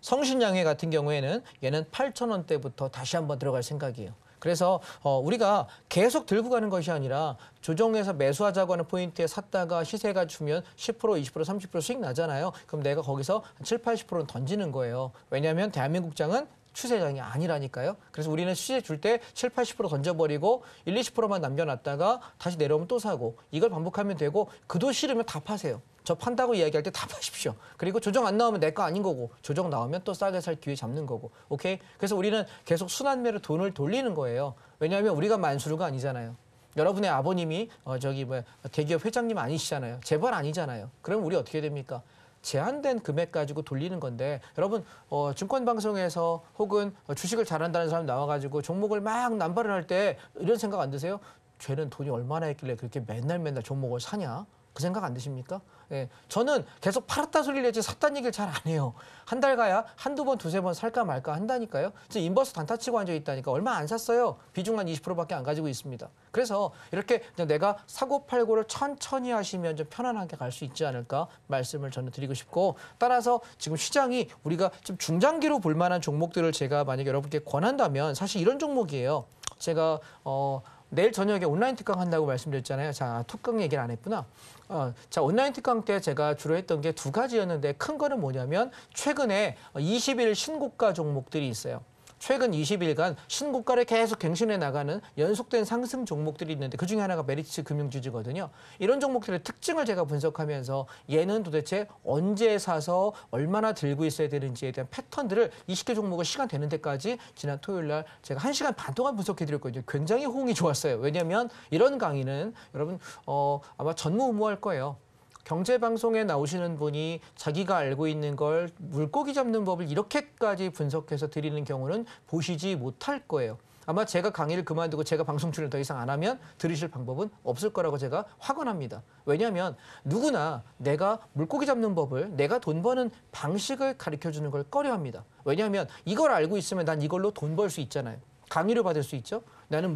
성신양회 같은 경우에는 얘는 8,000원대부터 다시 한번 들어갈 생각이에요. 그래서 우리가 계속 들고 가는 것이 아니라 조정해서 매수하자고 하는 포인트에 샀다가 시세가 주면 10%, 20%, 30% 수익 나잖아요. 그럼 내가 거기서 7, 80%는 던지는 거예요. 왜냐하면 대한민국장은 추세장이 아니라니까요. 그래서 우리는 시세 줄 때 7, 80% 던져버리고 1, 20%만 남겨놨다가 다시 내려오면 또 사고 이걸 반복하면 되고 그도 싫으면 다 파세요. 저 판다고 이야기할 때 다 파십시오. 그리고 조정 안 나오면 내 거 아닌 거고 조정 나오면 또 싸게 살 기회 잡는 거고. 오케이? 그래서 우리는 계속 순환매로 돈을 돌리는 거예요. 왜냐하면 우리가 만수르가 아니잖아요. 여러분의 아버님이 대기업 회장님 아니시잖아요. 재벌 아니잖아요. 그럼 우리 어떻게 됩니까? 제한된 금액 가지고 돌리는 건데 여러분 증권방송에서 혹은 주식을 잘한다는 사람 나와가지고 종목을 막 남발을 할 때 이런 생각 안 드세요? 쟤는 돈이 얼마나 있길래 그렇게 맨날 종목을 사냐? 그 생각 안 드십니까? 예, 저는 계속 팔았다 소리를 내지 샀다는 얘기를 잘 안 해요. 한 달 가야 한두 번, 두세 번 살까 말까 한다니까요. 지금 인버스 단타 치고 앉아있다니까 얼마 안 샀어요. 비중 한 20%밖에 안 가지고 있습니다. 그래서 이렇게 그냥 내가 사고 팔고를 천천히 하시면 좀 편안하게 갈 수 있지 않을까 말씀을 저는 드리고 싶고 따라서 지금 시장이 우리가 좀 중장기로 볼 만한 종목들을 제가 만약에 여러분께 권한다면 사실 이런 종목이에요. 제가 내일 저녁에 온라인 특강 한다고 말씀드렸잖아요. 자, 특강 얘기를 안 했구나. 자, 온라인 특강 때 제가 주로 했던 게 두 가지였는데 큰 거는 뭐냐면 최근에 20일 신고가 종목들이 있어요. 최근 20일간 신고가를 계속 갱신해 나가는 연속된 상승 종목들이 있는데 그중에 하나가 메리츠 금융주주거든요. 이런 종목들의 특징을 제가 분석하면서 얘는 도대체 언제 사서 얼마나 들고 있어야 되는지에 대한 패턴들을 20개 종목을 시간 되는 데까지 지난 토요일 날 제가 1시간 반 동안 분석해 드렸거든요. 굉장히 호응이 좋았어요. 왜냐하면 이런 강의는 여러분 아마 전무후무할 거예요. 경제방송에 나오시는 분이 자기가 알고 있는 걸 물고기 잡는 법을 이렇게까지 분석해서 드리는 경우는 보시지 못할 거예요. 아마 제가 강의를 그만두고 제가 방송 출연을 더 이상 안 하면 들으실 방법은 없을 거라고 제가 확언합니다. 왜냐하면 누구나 내가 물고기 잡는 법을 내가 돈 버는 방식을 가르쳐주는 걸 꺼려합니다. 왜냐하면 이걸 알고 있으면 난 이걸로 돈 벌 수 있잖아요. 강의를 받을 수 있죠. 나는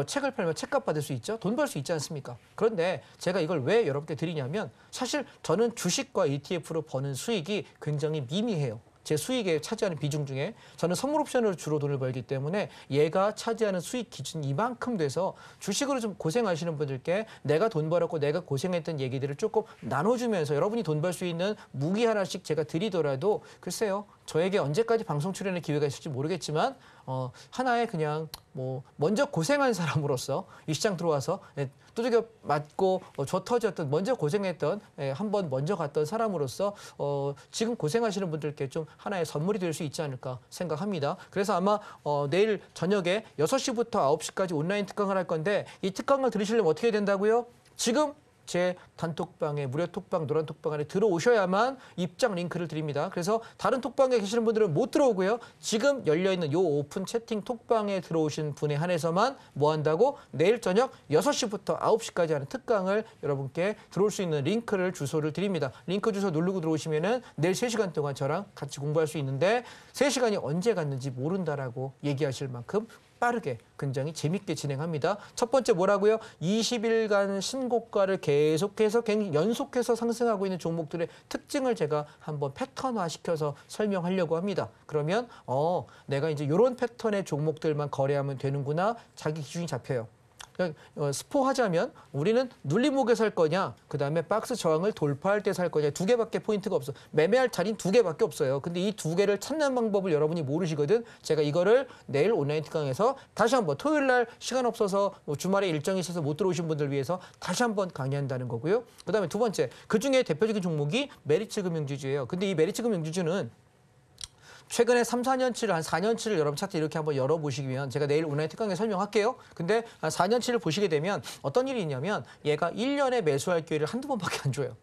책을 팔면 책값 받을 수 있죠. 돈 벌 수 있지 않습니까? 그런데 제가 이걸 왜 여러분께 드리냐면 사실 저는 주식과 ETF로 버는 수익이 굉장히 미미해요. 제 수익에 차지하는 비중 중에 저는 선물 옵션으로 주로 돈을 벌기 때문에 얘가 차지하는 수익 기준이 이만큼 돼서 주식으로 좀 고생하시는 분들께 내가 돈 벌었고 내가 고생했던 얘기들을 조금 나눠주면서 여러분이 돈 벌 수 있는 무기 하나씩 제가 드리더라도 글쎄요. 저에게 언제까지 방송 출연의 기회가 있을지 모르겠지만 하나의 그냥 먼저 고생한 사람으로서 이 시장 들어와서 두들겨 맞고 저 터졌던 먼저 고생했던 한번 먼저 갔던 사람으로서 지금 고생하시는 분들께 좀 하나의 선물이 될 수 있지 않을까 생각합니다. 그래서 아마 내일 저녁에 6시부터 9시까지 온라인 특강을 할 건데 이 특강을 들으시려면 어떻게 된다고요? 지금 제 단톡방에 무료 톡방 노란 톡방 안에 들어오셔야만 입장 링크를 드립니다. 그래서 다른 톡방에 계시는 분들은 못 들어오고요. 지금 열려있는 요 오픈 채팅 톡방에 들어오신 분에 한해서만 뭐 한다고 내일 저녁 6시부터 9시까지 하는 특강을 여러분께 들어올 수 있는 링크를 주소를 드립니다. 링크 주소 누르고 들어오시면은 내일 3시간 동안 저랑 같이 공부할 수 있는데 3시간이 언제 갔는지 모른다라고 얘기하실 만큼 빠르게 굉장히 재밌게 진행합니다. 첫 번째 뭐라고요? 20일간 신고가를 계속해서 연속해서 상승하고 있는 종목들의 특징을 제가 한번 패턴화시켜서 설명하려고 합니다. 그러면 내가 이제 이런 패턴의 종목들만 거래하면 되는구나. 자기 기준이 잡혀요. 스포하자면 우리는 눌림목에 살 거냐, 그 다음에 박스 저항을 돌파할 때 살 거냐, 두 개밖에 포인트가 없어. 매매할 자리는 두 개밖에 없어요. 근데 이 두 개를 찾는 방법을 여러분이 모르시거든. 제가 이거를 내일 온라인 특강에서 다시 한번 토요일 날 시간 없어서 주말에 일정이 있어서 못 들어오신 분들 위해서 다시 한번 강의한다는 거고요. 그 다음에 두 번째, 그중에 대표적인 종목이 메리츠 금융주주예요. 근데 이 메리츠 금융주주는 최근에 3, 4년치를 한 4년치를 여러분 차트 이렇게 한번 열어보시면 제가 내일 온라인 특강에 설명할게요. 근데 한 4년치를 보시게 되면 어떤 일이 있냐면 얘가 1년에 매수할 기회를 한두 번밖에 안 줘요.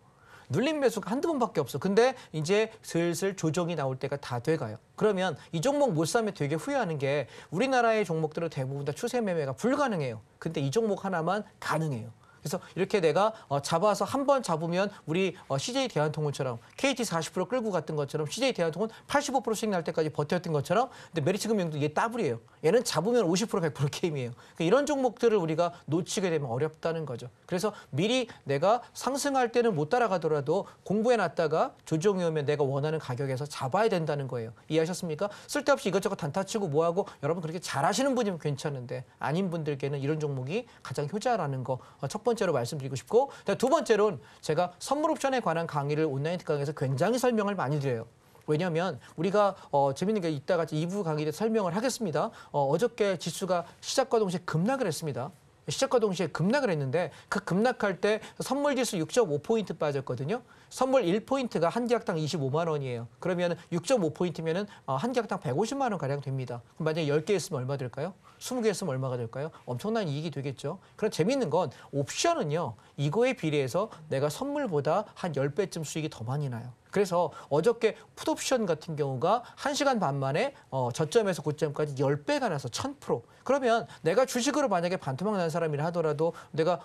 눌림 매수가 한두 번밖에 없어. 근데 이제 슬슬 조정이 나올 때가 다 돼가요. 그러면 이 종목 못 사면 되게 후회하는 게 우리나라의 종목들은 대부분 다 추세 매매가 불가능해요. 근데 이 종목 하나만 가능해요. 그래서 이렇게 내가 잡아서 한 번 잡으면 우리 CJ 대한통운처럼 KT 40% 끌고 갔던 것처럼 CJ 대한통운 85%씩 날 때까지 버텼던 것처럼 근데 메리츠금융도 얘 더블이에요. 얘는 잡으면 50% 100% 게임이에요. 그러니까 이런 종목들을 우리가 놓치게 되면 어렵다는 거죠. 그래서 미리 내가 상승할 때는 못 따라가더라도 공부해놨다가 조정이 오면 내가 원하는 가격에서 잡아야 된다는 거예요. 이해하셨습니까? 쓸데없이 이것저것 단타치고 뭐하고 여러분 그렇게 잘하시는 분이면 괜찮은데 아닌 분들께는 이런 종목이 가장 효자라는 거 첫 번째로 말씀드리고 싶고 두 번째로는 제가 선물 옵션에 관한 강의를 온라인 특강에서 굉장히 설명을 많이 드려요. 왜냐하면 우리가 재밌는 게 이따가 2부 강의 때 설명을 하겠습니다. 어저께 지수가 시작과 동시에 급락을 했습니다. 시작과 동시에 급락을 했는데 그 급락할 때 선물 지수 6.5포인트 빠졌거든요. 선물 1포인트가 한 계약당 25만 원이에요. 그러면 6.5포인트면 한 계약당 150만 원 가량 됩니다. 그럼 만약에 10개 했으면 얼마 될까요? 20개 했으면 얼마가 될까요? 엄청난 이익이 되겠죠. 그럼 재밌는 건 옵션은요. 이거에 비례해서 내가 선물보다 한 10배쯤 수익이 더 많이 나요. 그래서 어저께 풋옵션 같은 경우가 1시간 반 만에 저점에서 고점까지 10배가 나서 1000%. 그러면 내가 주식으로 만약에 반토막 난 사람이라 하더라도 내가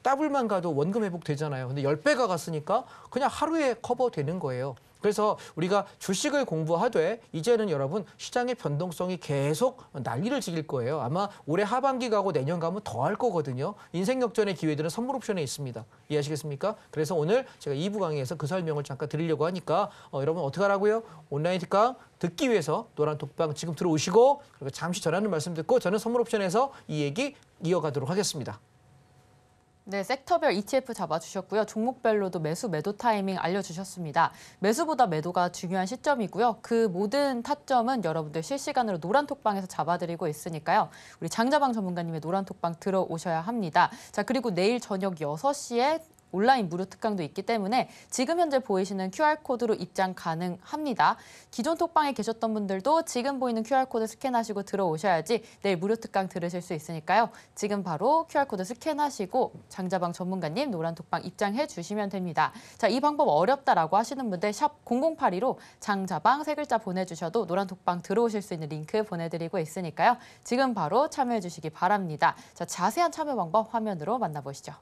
더블만 가도 원금 회복 되잖아요. 근데 10배가 갔으니까 그냥 하루에 커버되는 거예요. 그래서 우리가 주식을 공부하되 이제는 여러분 시장의 변동성이 계속 난리를 지길 거예요. 아마 올해 하반기 가고 내년 가면 더 할 거거든요. 인생 역전의 기회들은 선물 옵션에 있습니다. 이해하시겠습니까? 그래서 오늘 제가 2부 강의에서 그 설명을 잠깐 드리려고 하니까 여러분 어떻게 하라고요? 온라인 특강 듣기 위해서 노란 톡방 지금 들어오시고 그리고 잠시 전하는 말씀 듣고 저는 선물 옵션에서 이 얘기 이어가도록 하겠습니다. 네, 섹터별 ETF 잡아주셨고요. 종목별로도 매수, 매도 타이밍 알려주셨습니다. 매수보다 매도가 중요한 시점이고요. 그 모든 타점은 여러분들 실시간으로 노란톡방에서 잡아드리고 있으니까요. 우리 장자방 전문가님의 노란톡방 들어오셔야 합니다. 자, 그리고 내일 저녁 6시에 온라인 무료 특강도 있기 때문에 지금 현재 보이시는 QR코드로 입장 가능합니다. 기존 톡방에 계셨던 분들도 지금 보이는 QR코드 스캔하시고 들어오셔야지 내일 무료 특강 들으실 수 있으니까요. 지금 바로 QR코드 스캔하시고 장자방 전문가님 노란 톡방 입장해 주시면 됩니다. 자, 이 방법 어렵다라고 하시는 분들 샵 0082로 장자방 세 글자 보내주셔도 노란 톡방 들어오실 수 있는 링크 보내드리고 있으니까요. 지금 바로 참여해 주시기 바랍니다. 자, 자세한 참여 방법 화면으로 만나보시죠.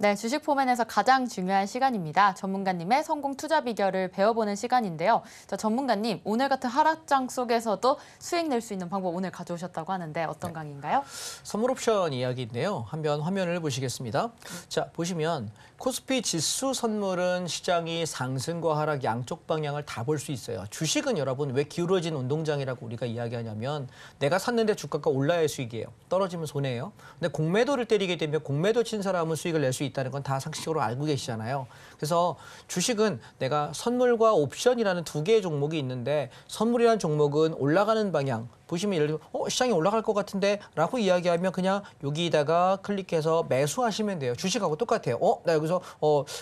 네, 주식 포맨에서 가장 중요한 시간입니다. 전문가님의 성공 투자 비결을 배워보는 시간인데요. 자, 전문가님, 오늘 같은 하락장 속에서도 수익 낼 수 있는 방법 오늘 가져오셨다고 하는데 어떤 강의인가요? 선물 옵션 이야기인데요. 한번 화면을 보시겠습니다. 자, 보시면 코스피 지수 선물은 시장이 상승과 하락 양쪽 방향을 다 볼 수 있어요. 주식은 여러분 왜 기울어진 운동장이라고 우리가 이야기하냐면 내가 샀는데 주가가 올라야 수익이에요. 떨어지면 손해예요. 근데 공매도를 때리게 되면 공매도 친 사람은 수익을 낼 수 있다는 건 다 상식적으로 알고 계시잖아요. 그래서 주식은 내가 선물과 옵션이라는 두 개의 종목이 있는데 선물이라는 종목은 올라가는 방향, 보시면 예를 들면 시장이 올라갈 것 같은데 라고 이야기하면 그냥 여기다가 클릭해서 매수하시면 돼요. 주식하고 똑같아요. 나 여기서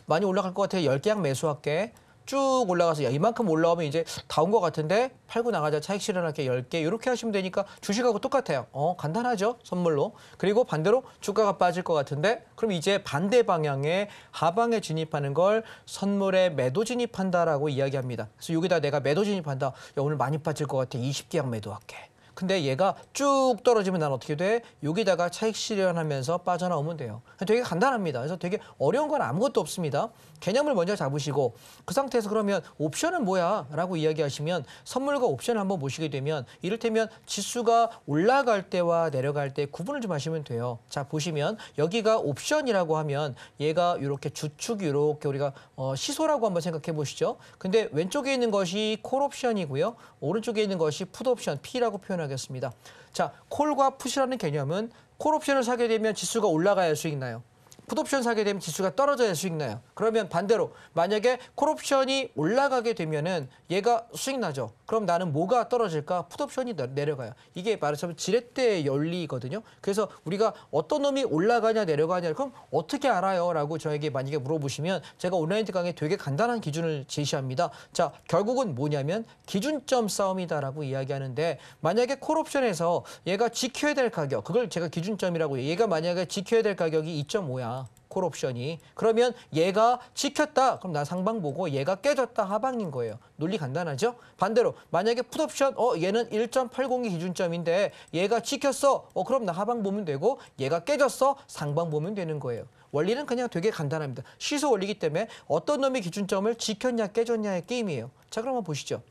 많이 올라갈 것 같아. 10계약 매수할게. 쭉 올라가서 야, 이만큼 올라오면 이제 다 온 것 같은데 팔고 나가자 차익 실현할게 10개 이렇게 하시면 되니까 주식하고 똑같아요. 간단하죠. 선물로. 그리고 반대로 주가가 빠질 것 같은데 그럼 이제 반대 방향의 하방에 진입하는 걸 선물에 매도 진입한다라고 이야기합니다. 그래서 여기다 내가 매도 진입한다. 야, 오늘 많이 빠질 것 같아. 20계약 매도할게. 근데 얘가 쭉 떨어지면 난 어떻게 돼? 여기다가 차익 실현하면서 빠져나오면 돼요. 되게 간단합니다. 그래서 되게 어려운 건 아무것도 없습니다. 개념을 먼저 잡으시고 그 상태에서 그러면 옵션은 뭐야? 라고 이야기하시면 선물과 옵션을 한번 보시게 되면 이를테면 지수가 올라갈 때와 내려갈 때 구분을 좀 하시면 돼요. 자, 보시면 여기가 옵션이라고 하면 얘가 이렇게 주축이 이렇게 우리가 시소라고 한번 생각해 보시죠. 근데 왼쪽에 있는 것이 콜 옵션이고요. 오른쪽에 있는 것이 풋 옵션, P라고 표현하겠습니다. 자, 콜과 풋이라는 개념은 콜 옵션을 사게 되면 지수가 올라가야 수익 나요. 풋옵션 사게 되면 지수가 떨어져야 수익 나요. 그러면 반대로 만약에 콜옵션이 올라가게 되면은 얘가 수익 나죠. 그럼 나는 뭐가 떨어질까? 풋옵션이 내려가요. 이게 말하자면 지렛대의 원리거든요. 그래서 우리가 어떤 놈이 올라가냐 내려가냐 그럼 어떻게 알아요? 라고 저에게 만약에 물어보시면 제가 온라인 강의에 되게 간단한 기준을 제시합니다. 자, 결국은 뭐냐면 기준점 싸움이다라고 이야기하는데 만약에 콜옵션에서 얘가 지켜야 될 가격, 그걸 제가 기준점이라고 해요. 얘가 만약에 지켜야 될 가격이 2.5야. 콜옵션이. 그러면 얘가 지켰다. 그럼 나 상방 보고 얘가 깨졌다. 하방인 거예요. 논리 간단하죠? 반대로 만약에 풋옵션 얘는 1.80이 기준점인데 얘가 지켰어. 그럼 나 하방 보면 되고 얘가 깨졌어. 상방 보면 되는 거예요. 원리는 그냥 되게 간단합니다. 시소 원리이기 때문에 어떤 놈이 기준점을 지켰냐 깨졌냐의 게임이에요. 자, 그럼 한번 보시죠.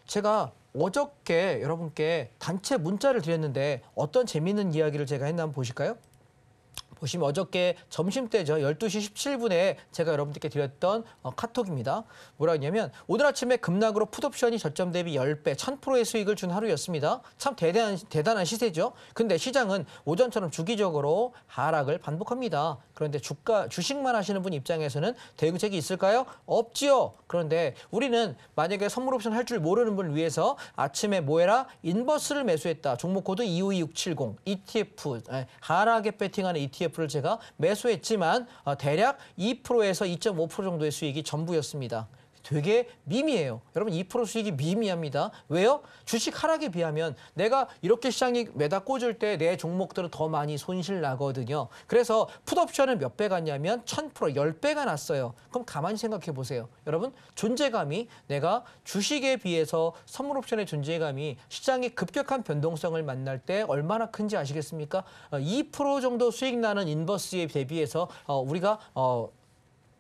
제가 어저께 여러분께 단체 문자를 드렸는데 어떤 재미있는 이야기를 제가 했나 한번 보실까요? 보시면 어저께 점심때죠. 12시 17분에 제가 여러분들께 드렸던 카톡입니다. 뭐라 했냐면 오늘 아침에 급락으로 풋옵션이 저점 대비 10배, 1000%의 수익을 준 하루였습니다. 참 대단한 시세죠. 근데 시장은 오전처럼 주기적으로 하락을 반복합니다. 그런데 주식만 하시는 분 입장에서는 대응책이 있을까요? 없지요. 그런데 우리는 만약에 선물 옵션 할 줄 모르는 분을 위해서 아침에 뭐 해라? 인버스를 매수했다. 종목 코드 252670 ETF, 하락에 배팅하는 ETF를 제가 매수했지만 대략 2%에서 2.5% 정도의 수익이 전부였습니다. 되게 미미해요. 여러분 2% 수익이 미미합니다. 왜요? 주식 하락에 비하면 내가 이렇게 시장이 매다 꽂을 때 내 종목들은 더 많이 손실 나거든요. 그래서 풋옵션은 몇 배 갔냐면 1000%, 10배가 났어요. 그럼 가만히 생각해 보세요. 여러분 존재감이 내가 주식에 비해서 선물옵션의 존재감이 시장의 급격한 변동성을 만날 때 얼마나 큰지 아시겠습니까? 2% 정도 수익 나는 인버스에 대비해서 우리가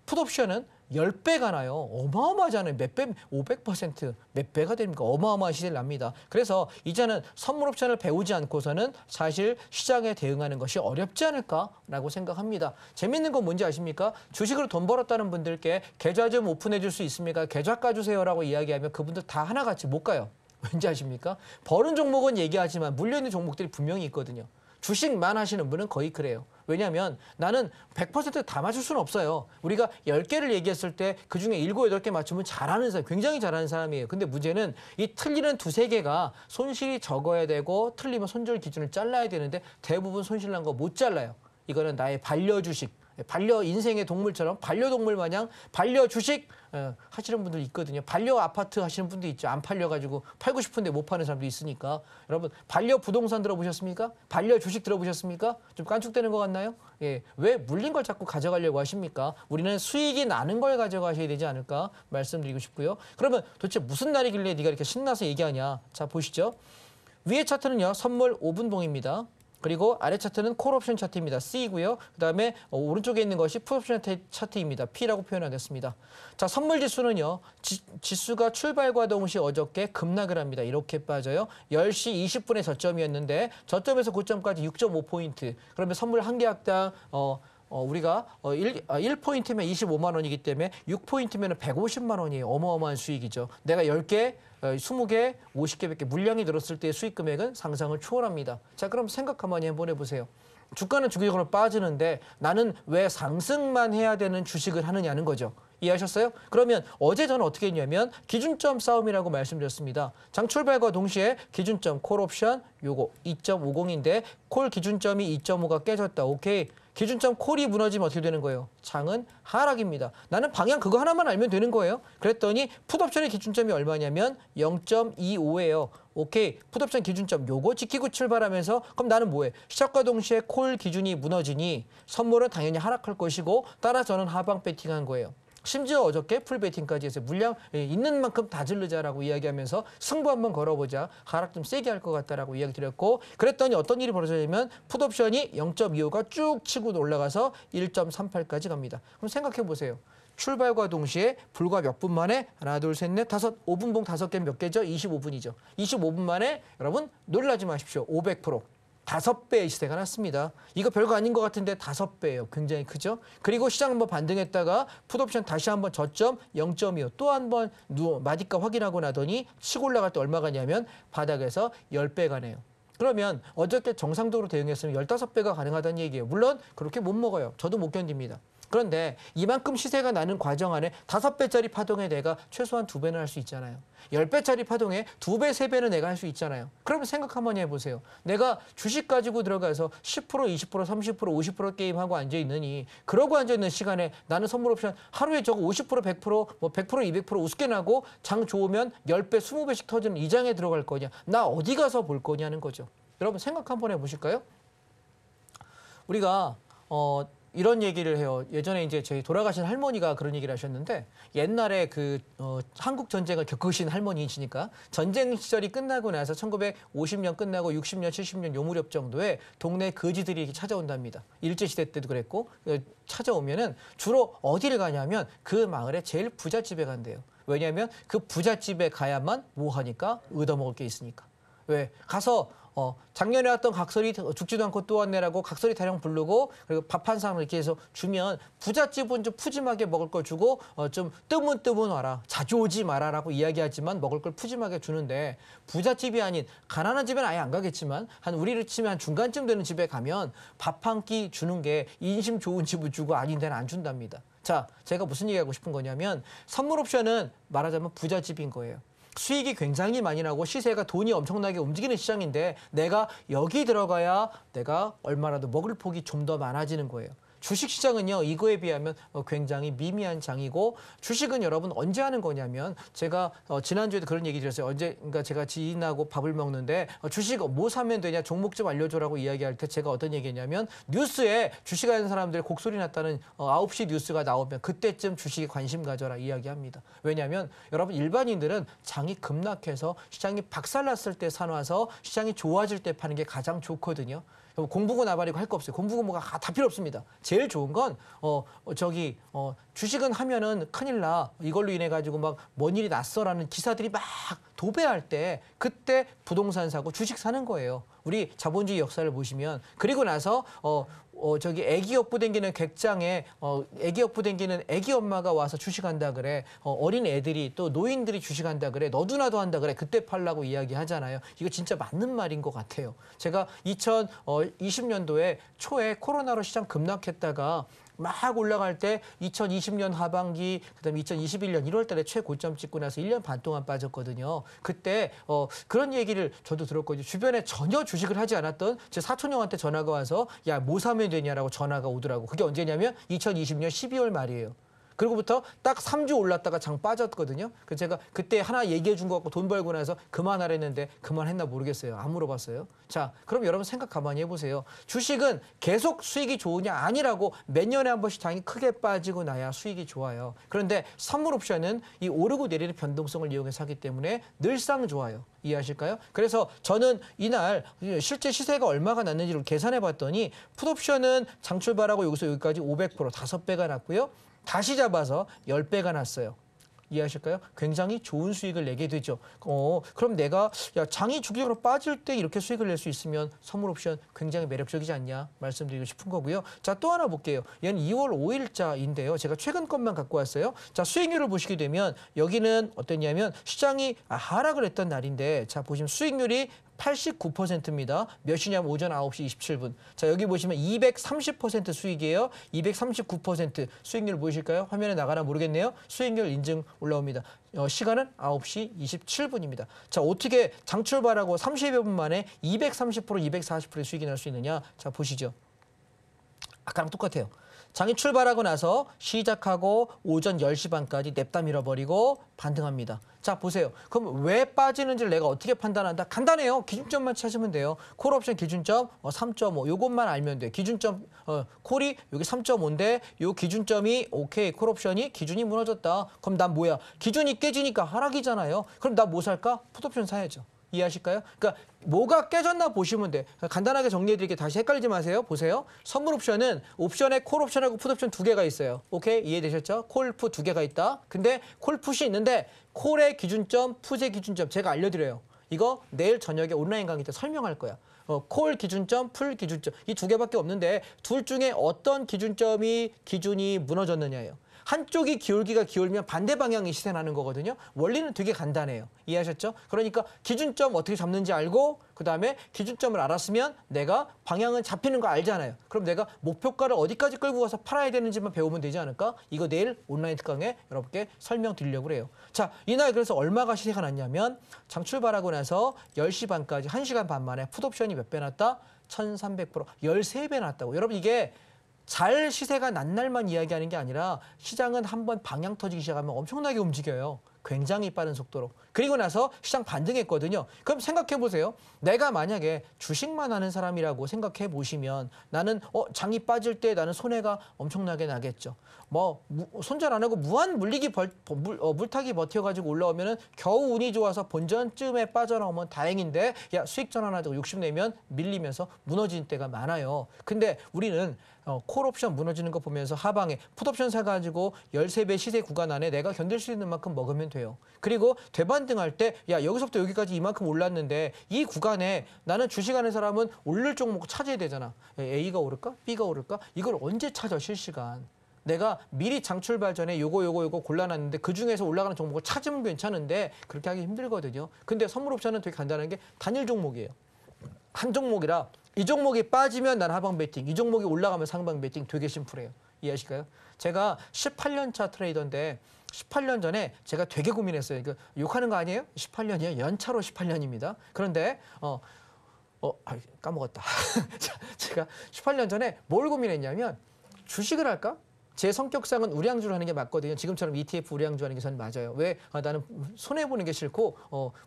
풋옵션은 10배가 나요. 어마어마하잖아요. 몇 배, 500%, 몇 배가 됩니까? 어마어마한 시세를 납니다. 그래서 이제는 선물 옵션을 배우지 않고서는 사실 시장에 대응하는 것이 어렵지 않을까라고 생각합니다. 재밌는 건 뭔지 아십니까? 주식으로 돈 벌었다는 분들께 계좌 좀 오픈해 줄 수 있습니까? 계좌 까주세요라고 이야기하면 그분들 다 하나같이 못 가요. 왠지 아십니까? 버는 종목은 얘기하지만 물려있는 종목들이 분명히 있거든요. 주식만 하시는 분은 거의 그래요. 왜냐하면 나는 100% 다 맞출 수는 없어요. 우리가 10개를 얘기했을 때 그중에 7, 8개 맞추면 잘하는 사람, 굉장히 잘하는 사람이에요. 근데 문제는 이 틀리는 2, 3개가 손실이 적어야 되고 틀리면 손절 기준을 잘라야 되는데 대부분 손실 난 거 못 잘라요. 이거는 나의 반려주식, 반려 인생의 동물처럼 반려동물 마냥 반려주식 하시는 분들 있거든요. 반려 아파트 하시는 분도 있죠. 안 팔려가지고 팔고 싶은데 못 파는 사람도 있으니까. 여러분 반려 부동산 들어보셨습니까? 반려 주식 들어보셨습니까? 좀 깐죽대는 것 같나요? 예, 왜 물린 걸 자꾸 가져가려고 하십니까? 우리는 수익이 나는 걸 가져가셔야 되지 않을까 말씀드리고 싶고요. 그러면 도대체 무슨 날이길래 네가 이렇게 신나서 얘기하냐? 자 보시죠. 위에 차트는요. 선물 5분봉입니다. 그리고 아래 차트는 콜옵션 차트입니다. C이고요. 그다음에 오른쪽에 있는 것이 풋옵션 차트입니다. P라고 표현하겠습니다. 자, 선물 지수는요. 지수가 출발과 동시에 어저께 급락을 합니다. 이렇게 빠져요. 10시 20분에 저점이었는데 저점에서 고점까지 6.5포인트. 그러면 선물 한 계약당 우리가 1포인트면 25만 원이기 때문에 6포인트면 150만 원이에요. 어마어마한 수익이죠. 내가 10개, 20개, 50개밖에 물량이 늘었을 때의 수익 금액은 상상을 초월합니다. 자, 그럼 생각 한번 해보내 보세요. 주가는 주기적으로 빠지는데 나는 왜 상승만 해야 되는 주식을 하느냐는 거죠. 이해하셨어요? 그러면 어제 저는 어떻게 했냐면 기준점 싸움이라고 말씀드렸습니다. 장 출발과 동시에 기준점 콜옵션 요거 2.50인데 콜 기준점이 2.5가 깨졌다. 오케이. 기준점 콜이 무너지면 어떻게 되는 거예요? 장은 하락입니다. 나는 방향 그거 하나만 알면 되는 거예요. 그랬더니 풋옵션의 기준점이 얼마냐면 0.25예요. 오케이. 풋옵션 기준점 요거 지키고 출발하면서 그럼 나는 뭐해? 시작과 동시에 콜 기준이 무너지니 선물은 당연히 하락할 것이고 따라 저는 하방 배팅한 거예요. 심지어 어저께 풀베팅까지 해서 물량 있는 만큼 다 질르자라고 이야기하면서 승부 한번 걸어보자. 하락 좀 세게 할 것 같다라고 이야기 드렸고 그랬더니 어떤 일이 벌어졌냐면 풋옵션이 0.25가 쭉 치고 올라가서 1.38까지 갑니다. 그럼 생각해 보세요. 출발과 동시에 불과 몇 분 만에 하나, 둘, 셋, 넷, 다섯, 5분봉 5개 몇 개죠? 25분이죠. 25분 만에 여러분 놀라지 마십시오. 500%. 5배의 시세가 났습니다. 이거 별거 아닌 것 같은데 5배예요. 굉장히 크죠. 그리고 시장 한번 반등했다가 풋옵션 다시 한번 저점 0.25 또 한번 마디가 확인하고 나더니 치고 올라갈 때 얼마 가냐면 바닥에서 10배 가네요. 그러면 어저께 정상적으로 대응했으면 15배가 가능하다는 얘기예요. 물론 그렇게 못 먹어요. 저도 못 견딥니다. 그런데 이만큼 시세가 나는 과정 안에 5배짜리 파동에 내가 최소한 2배는 할 수 있잖아요. 10배짜리 파동에 2배, 3배는 내가 할 수 있잖아요. 그러면 생각 한번 해보세요. 내가 주식 가지고 들어가서 10%, 20%, 30%, 50% 게임하고 앉아있느니 그러고 앉아있는 시간에 나는 선물 옵션 하루에 저거 50%, 100%, 뭐 100%, 200% 우습게 나고 장 좋으면 10배, 20배씩 터지는 이 장에 들어갈 거냐. 나 어디 가서 볼 거냐는 거죠. 여러분 생각 한번 해보실까요? 우리가 이런 얘기를 해요. 예전에 이제 저희 돌아가신 할머니가 그런 얘기를 하셨는데 옛날에 한국 전쟁을 겪으신 할머니이시니까 전쟁 시절이 끝나고 나서 1950년 끝나고 60년, 70년 요 무렵 정도에 동네 거지들이 이렇게 찾아온답니다. 일제시대 때도 그랬고 찾아오면은 주로 어디를 가냐면 그 마을에 제일 부잣집에 간대요. 왜냐하면 그 부잣집에 가야만 뭐 하니까 얻어먹을 게 있으니까. 왜? 가서 작년에 왔던 각설이 죽지도 않고 또 왔네라고 각설이 타령 부르고 그리고 밥 한 사람 이렇게 해서 주면 부잣집은 좀 푸짐하게 먹을 걸 주고 좀 뜨문뜨문 와라. 자주 오지 마라라고 이야기하지만 먹을 걸 푸짐하게 주는데 부잣집이 아닌 가난한 집엔 아예 안 가겠지만 한 우리를 치면 한 중간쯤 되는 집에 가면 밥 한 끼 주는 게 인심 좋은 집을 주고 아닌 데는 안 준답니다. 자, 제가 무슨 얘기하고 싶은 거냐면 선물 옵션은 말하자면 부잣집인 거예요. 수익이 굉장히 많이 나고 시세가 돈이 엄청나게 움직이는 시장인데 내가 여기 들어가야 내가 얼마라도 먹을 폭이 좀 더 많아지는 거예요. 주식시장은요. 이거에 비하면 굉장히 미미한 장이고 주식은 여러분 언제 하는 거냐면 제가 지난주에도 그런 얘기 드렸어요. 그러니까 제가 지인하고 밥을 먹는데 주식 뭐 사면 되냐 종목 좀 알려줘라고 이야기할 때 제가 어떤 얘기했냐면 뉴스에 주식하는 사람들의 곡소리 났다는 9시 뉴스가 나오면 그때쯤 주식에 관심 가져라 이야기합니다. 왜냐하면 여러분 일반인들은 장이 급락해서 시장이 박살났을 때 사놔서 시장이 좋아질 때 파는 게 가장 좋거든요. 공부고 나발이고 할 거 없어요. 공부고 뭐가 다 필요 없습니다. 제일 좋은 건 주식은 하면은 큰일 나. 이걸로 인해 가지고 막 뭔 일이 났어라는 기사들이 막 도배할 때 그때 부동산 사고 주식 사는 거예요. 우리 자본주의 역사를 보시면 그리고 나서 저기 애기 업부 댕기는 객장에 애기 업부 댕기는 애기 엄마가 와서 주식한다 그래. 어린 애들이 또 노인들이 주식한다 그래. 너도 나도 한다 그래. 그때 팔라고 이야기하잖아요. 이거 진짜 맞는 말인 것 같아요. 제가 2020년도에 초에 코로나로 시장 급락했다가 막 올라갈 때 2020년 하반기 그다음에 2021년 1월 달에 최고점 찍고 나서 1년 반 동안 빠졌거든요. 그때 그런 얘기를 저도 들었거든요. 주변에 전혀 주식을 하지 않았던 제 사촌 형한테 전화가 와서 야, 뭐 사면 되냐라고 전화가 오더라고. 그게 언제냐면 2020년 12월 말이에요. 그리고부터 딱 3주 올랐다가 장 빠졌거든요. 그래서 제가 그때 하나 얘기해 준 거 갖고 돈 벌고 나서 그만하랬는데 그만했나 모르겠어요. 안 물어봤어요. 자, 그럼 여러분 생각 가만히 해보세요. 주식은 계속 수익이 좋으냐 아니라고 몇 년에 한 번씩 장이 크게 빠지고 나야 수익이 좋아요. 그런데 선물 옵션은 이 오르고 내리는 변동성을 이용해서 하기 때문에 늘상 좋아요. 이해하실까요? 그래서 저는 이날 실제 시세가 얼마가 났는지를 계산해 봤더니 풋옵션은 장 출발하고 여기서 여기까지 500% 5배가 났고요. 다시 잡아서 10배가 났어요. 이해하실까요? 굉장히 좋은 수익을 내게 되죠. 그럼 내가 장이 주기적으로 빠질 때 이렇게 수익을 낼 수 있으면 선물 옵션 굉장히 매력적이지 않냐 말씀드리고 싶은 거고요. 자, 또 하나 볼게요. 얘는 2월 5일자인데요. 제가 최근 것만 갖고 왔어요. 자, 수익률을 보시게 되면 여기는 어땠냐면 시장이 하락을 했던 날인데 자, 보시면 수익률이 89%입니다. 몇 시냐면 오전 9시 27분. 자, 여기 보시면 230% 수익이에요. 239% 수익률 보이실까요? 화면에 나가나 모르겠네요. 수익률 인증 올라옵니다. 시간은 9시 27분입니다. 자, 어떻게 장 출발하고 30여 분 만에 230%, 240% 수익이 날 수 있느냐? 자, 보시죠. 아까랑 똑같아요. 장이 출발하고 나서 시작하고 오전 10시 반까지 냅다 밀어버리고 반등합니다. 자, 보세요. 그럼 왜 빠지는지를 내가 어떻게 판단한다? 간단해요. 기준점만 찾으면 돼요. 콜옵션 기준점 3.5. 요것만 알면 돼요. 기준점 콜이 여기 3.5인데 요 기준점이 오케이. 콜옵션이 기준이 무너졌다. 그럼 난 뭐야? 기준이 깨지니까 하락이잖아요. 그럼 나 뭐 살까? 풋옵션 사야죠. 이해하실까요? 그러니까 뭐가 깨졌나 보시면 돼. 간단하게 정리해드릴게요. 다시 헷갈리지 마세요. 보세요. 선물 옵션은 옵션에 콜 옵션하고 풋 옵션 두 개가 있어요. 오케이? 이해되셨죠? 콜, 풋 두 개가 있다. 근데 콜, 풋이 있는데 콜의 기준점, 풋의 기준점 제가 알려드려요. 이거 내일 저녁에 온라인 강의 때 설명할 거야. 콜 기준점, 풀 기준점 이 두 개밖에 없는데 둘 중에 어떤 기준이 무너졌느냐예요. 한쪽이 기울기가 기울면 반대 방향이 시세나는 거거든요. 원리는 되게 간단해요. 이해하셨죠? 그러니까 기준점 어떻게 잡는지 알고 그다음에 기준점을 알았으면 내가 방향은 잡히는 거 알잖아요. 그럼 내가 목표가를 어디까지 끌고 가서 팔아야 되는지만 배우면 되지 않을까? 이거 내일 온라인 특강에 여러분께 설명드리려고 그래요. 자, 이날 그래서 얼마가 시세가 났냐면 장 출발하고 나서 10시 반까지 1시간 반 만에 풋옵션이 몇 배 났다? 1300%, 13배 났다고. 여러분 이게 잘 시세가 난 날만 이야기하는 게 아니라 시장은 한번 방향 터지기 시작하면 엄청나게 움직여요. 굉장히 빠른 속도로. 그리고 나서 시장 반등했거든요. 그럼 생각해 보세요. 내가 만약에 주식만 하는 사람이라고 생각해 보시면 나는 장이 빠질 때 나는 손해가 엄청나게 나겠죠. 뭐 손절 안 하고 무한 물타기 버텨가지고 올라오면은 겨우 운이 좋아서 본전쯤에 빠져나오면 다행인데 야 수익 전환하자고 욕심내면 밀리면서 무너지는 때가 많아요. 근데 우리는 콜 옵션 무너지는 거 보면서 하방에 풋옵션 사가지고 13배 시세 구간 안에 내가 견딜 수 있는 만큼 먹으면 돼요. 그리고 되반등할 때 야 여기서부터 여기까지 이만큼 올랐는데 이 구간에 나는 주식하는 사람은 오를 종목 찾아야 되잖아. A가 오를까? B가 오를까? 이걸 언제 찾아 실시간. 내가 미리 장 출발 전에 요거 골라놨는데 그중에서 올라가는 종목을 찾으면 괜찮은데 그렇게 하기 힘들거든요. 근데 선물 옵션은 되게 간단한 게 단일 종목이에요. 한 종목이라 이 종목이 빠지면 난 하방 베팅, 이 종목이 올라가면 상방 베팅 되게 심플해요. 이해하실까요? 제가 18년 차 트레이더인데 18년 전에 제가 되게 고민했어요. 이거 욕하는 거 아니에요? 18년이에요. 연차로 18년입니다. 그런데 까먹었다. 제가 18년 전에 뭘 고민했냐면 주식을 할까? 제 성격상은 우량주를 하는 게 맞거든요. 지금처럼 ETF 우량주 하는 게 저는 맞아요. 왜? 나는 손해보는 게 싫고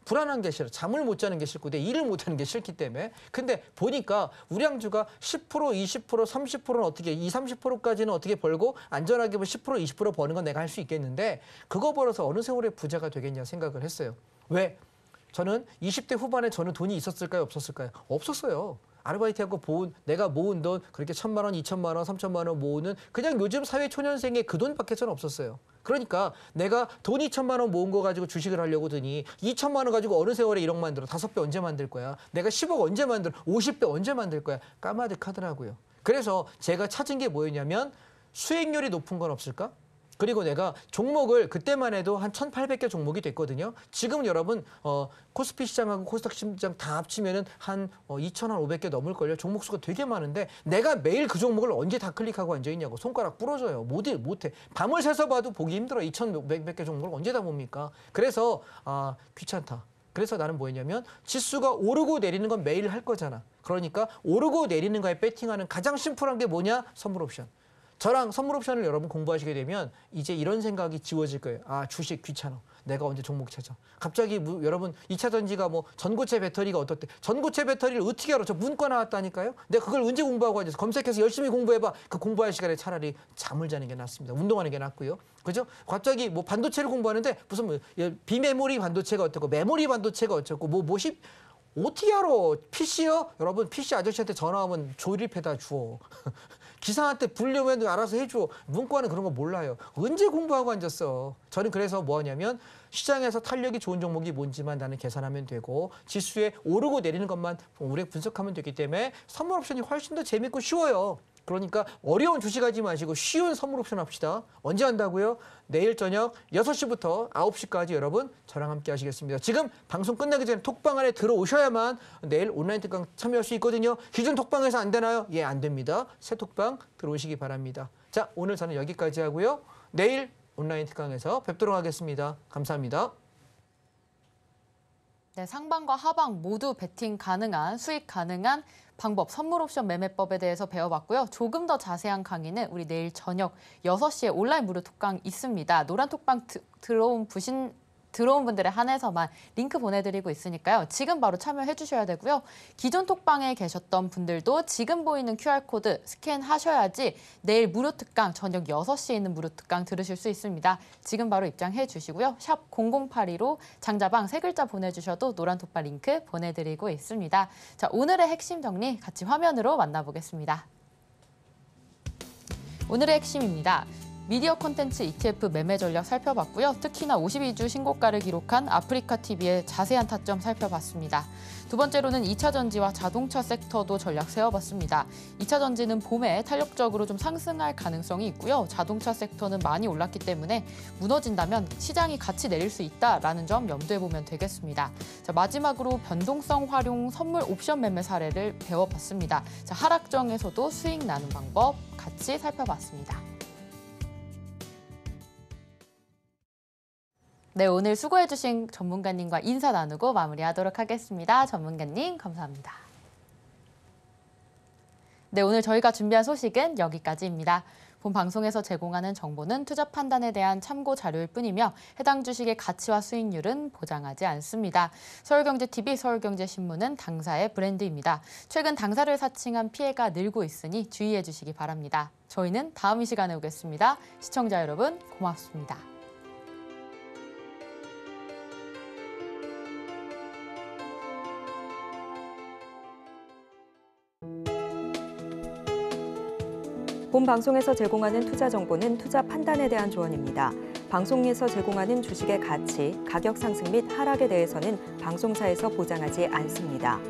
불안한 게 싫어. 잠을 못 자는 게 싫고 내 일을 못 하는 게 싫기 때문에. 근데 보니까 우량주가 10%, 20%, 30%는 어떻게 20, 30%까지는 어떻게 벌고 안전하게 10%, 20% 버는 건 내가 할 수 있겠는데 그거 벌어서 어느 세월에 부자가 되겠냐 생각을 했어요. 왜? 저는 20대 후반에 저는 돈이 있었을까요? 없었을까요? 없었어요. 아르바이트하고 내가 모은 돈 그렇게 1,000만 원, 2,000만 원, 3,000만 원 모으는 그냥 요즘 사회 초년생의 그 돈밖에 저는 없었어요. 그러니까 내가 돈 2,000만 원 모은 거 가지고 주식을 하려고 드니 2,000만 원 가지고 어느 세월에 1억 만들어 5배 언제 만들 거야? 내가 10억 언제 만들어? 50배 언제 만들 거야? 까마득하더라고요. 그래서 제가 찾은 게 뭐였냐면 수익률이 높은 건 없을까? 그리고 내가 종목을 그때만 해도 한 1,800개 종목이 됐거든요. 지금 여러분 코스피 시장하고 코스닥 시장 다 합치면은 한 2,500개 넘을걸요. 종목 수가 되게 많은데 내가 매일 그 종목을 언제 다 클릭하고 앉아있냐고. 손가락 부러져요. 못해. 밤을 새서 봐도 보기 힘들어. 2,100개 종목을 언제 다 봅니까? 그래서 귀찮다. 그래서 나는 뭐였냐면 지수가 오르고 내리는 건 매일 할 거잖아. 그러니까 오르고 내리는 거에 배팅하는 가장 심플한 게 뭐냐? 선물 옵션. 저랑 선물 옵션을 여러분 공부하시게 되면 이제 이런 생각이 지워질 거예요. 주식 귀찮아. 내가 언제 종목 찾아. 갑자기 여러분 2차 전지가 뭐 전고체 배터리가 어떻대. 전고체 배터리를 어떻게 알아. 저 문과 나왔다니까요. 내가 그걸 언제 공부하고 앉아서 검색해서 열심히 공부해봐. 그 공부할 시간에 차라리 잠을 자는 게 낫습니다. 운동하는 게 낫고요. 그죠? 갑자기 뭐 반도체를 공부하는데 무슨 비메모리 반도체가 어떻고 메모리 반도체가 어쩌고 어떻게 알아? PC요? 여러분 PC 아저씨한테 전화하면 조립해다 줘. 기사한테 불려면 알아서 해줘. 문과는 그런 거 몰라요. 언제 공부하고 앉았어. 저는 그래서 뭐 하냐면 시장에서 탄력이 좋은 종목이 뭔지만 나는 계산하면 되고 지수에 오르고 내리는 것만 오래 분석하면 되기 때문에 선물 옵션이 훨씬 더 재밌고 쉬워요. 그러니까 어려운 주식하지 마시고 쉬운 선물 옵션 합시다. 언제 한다고요? 내일 저녁 6시부터 9시까지 여러분 저랑 함께 하시겠습니다. 지금 방송 끝나기 전에 톡방 안에 들어오셔야만 내일 온라인 특강 참여할 수 있거든요. 기존 톡방에서 안 되나요? 예, 안 됩니다. 새 톡방 들어오시기 바랍니다. 자, 오늘 저는 여기까지 하고요. 내일 온라인 특강에서 뵙도록 하겠습니다. 감사합니다. 네, 상방과 하방 모두 베팅 가능한 수익 가능한 방법, 선물 옵션 매매법에 대해서 배워봤고요. 조금 더 자세한 강의는 우리 내일 저녁 6시에 온라인 무료 톡방 있습니다. 노란 톡방 들어온 분들에 한해서만 링크 보내드리고 있으니까요. 지금 바로 참여해 주셔야 되고요. 기존 톡방에 계셨던 분들도 지금 보이는 QR코드 스캔하셔야지 내일 무료 특강, 저녁 6시에 있는 무료 특강 들으실 수 있습니다. 지금 바로 입장해 주시고요. 샵 0082로 장자방 3글자 보내주셔도 노란 톡방 링크 보내드리고 있습니다. 자, 오늘의 핵심 정리 같이 화면으로 만나보겠습니다. 오늘의 핵심입니다. 미디어 콘텐츠 ETF 매매 전략 살펴봤고요. 특히나 52주 신고가를 기록한 아프리카TV의 자세한 타점 살펴봤습니다. 두 번째로는 2차 전지와 자동차 섹터도 전략 세워봤습니다. 2차 전지는 봄에 탄력적으로 좀 상승할 가능성이 있고요. 자동차 섹터는 많이 올랐기 때문에 무너진다면 시장이 같이 내릴 수 있다라는 점 염두에 보면 되겠습니다. 자, 마지막으로 변동성 활용 선물 옵션 매매 사례를 배워봤습니다. 자, 하락정에서도 수익 나는 방법 같이 살펴봤습니다. 네, 오늘 수고해주신 전문가님과 인사 나누고 마무리하도록 하겠습니다. 전문가님, 감사합니다. 네, 오늘 저희가 준비한 소식은 여기까지입니다. 본 방송에서 제공하는 정보는 투자 판단에 대한 참고 자료일 뿐이며 해당 주식의 가치와 수익률은 보장하지 않습니다. 서울경제TV, 서울경제신문은 당사의 브랜드입니다. 최근 당사를 사칭한 피해가 늘고 있으니 주의해 주시기 바랍니다. 저희는 다음 이 시간에 오겠습니다. 시청자 여러분, 고맙습니다. 본 방송에서 제공하는 투자 정보는 투자 판단에 대한 조언입니다. 방송에서 제공하는 주식의 가치, 가격 상승 및 하락에 대해서는 방송사에서 보장하지 않습니다.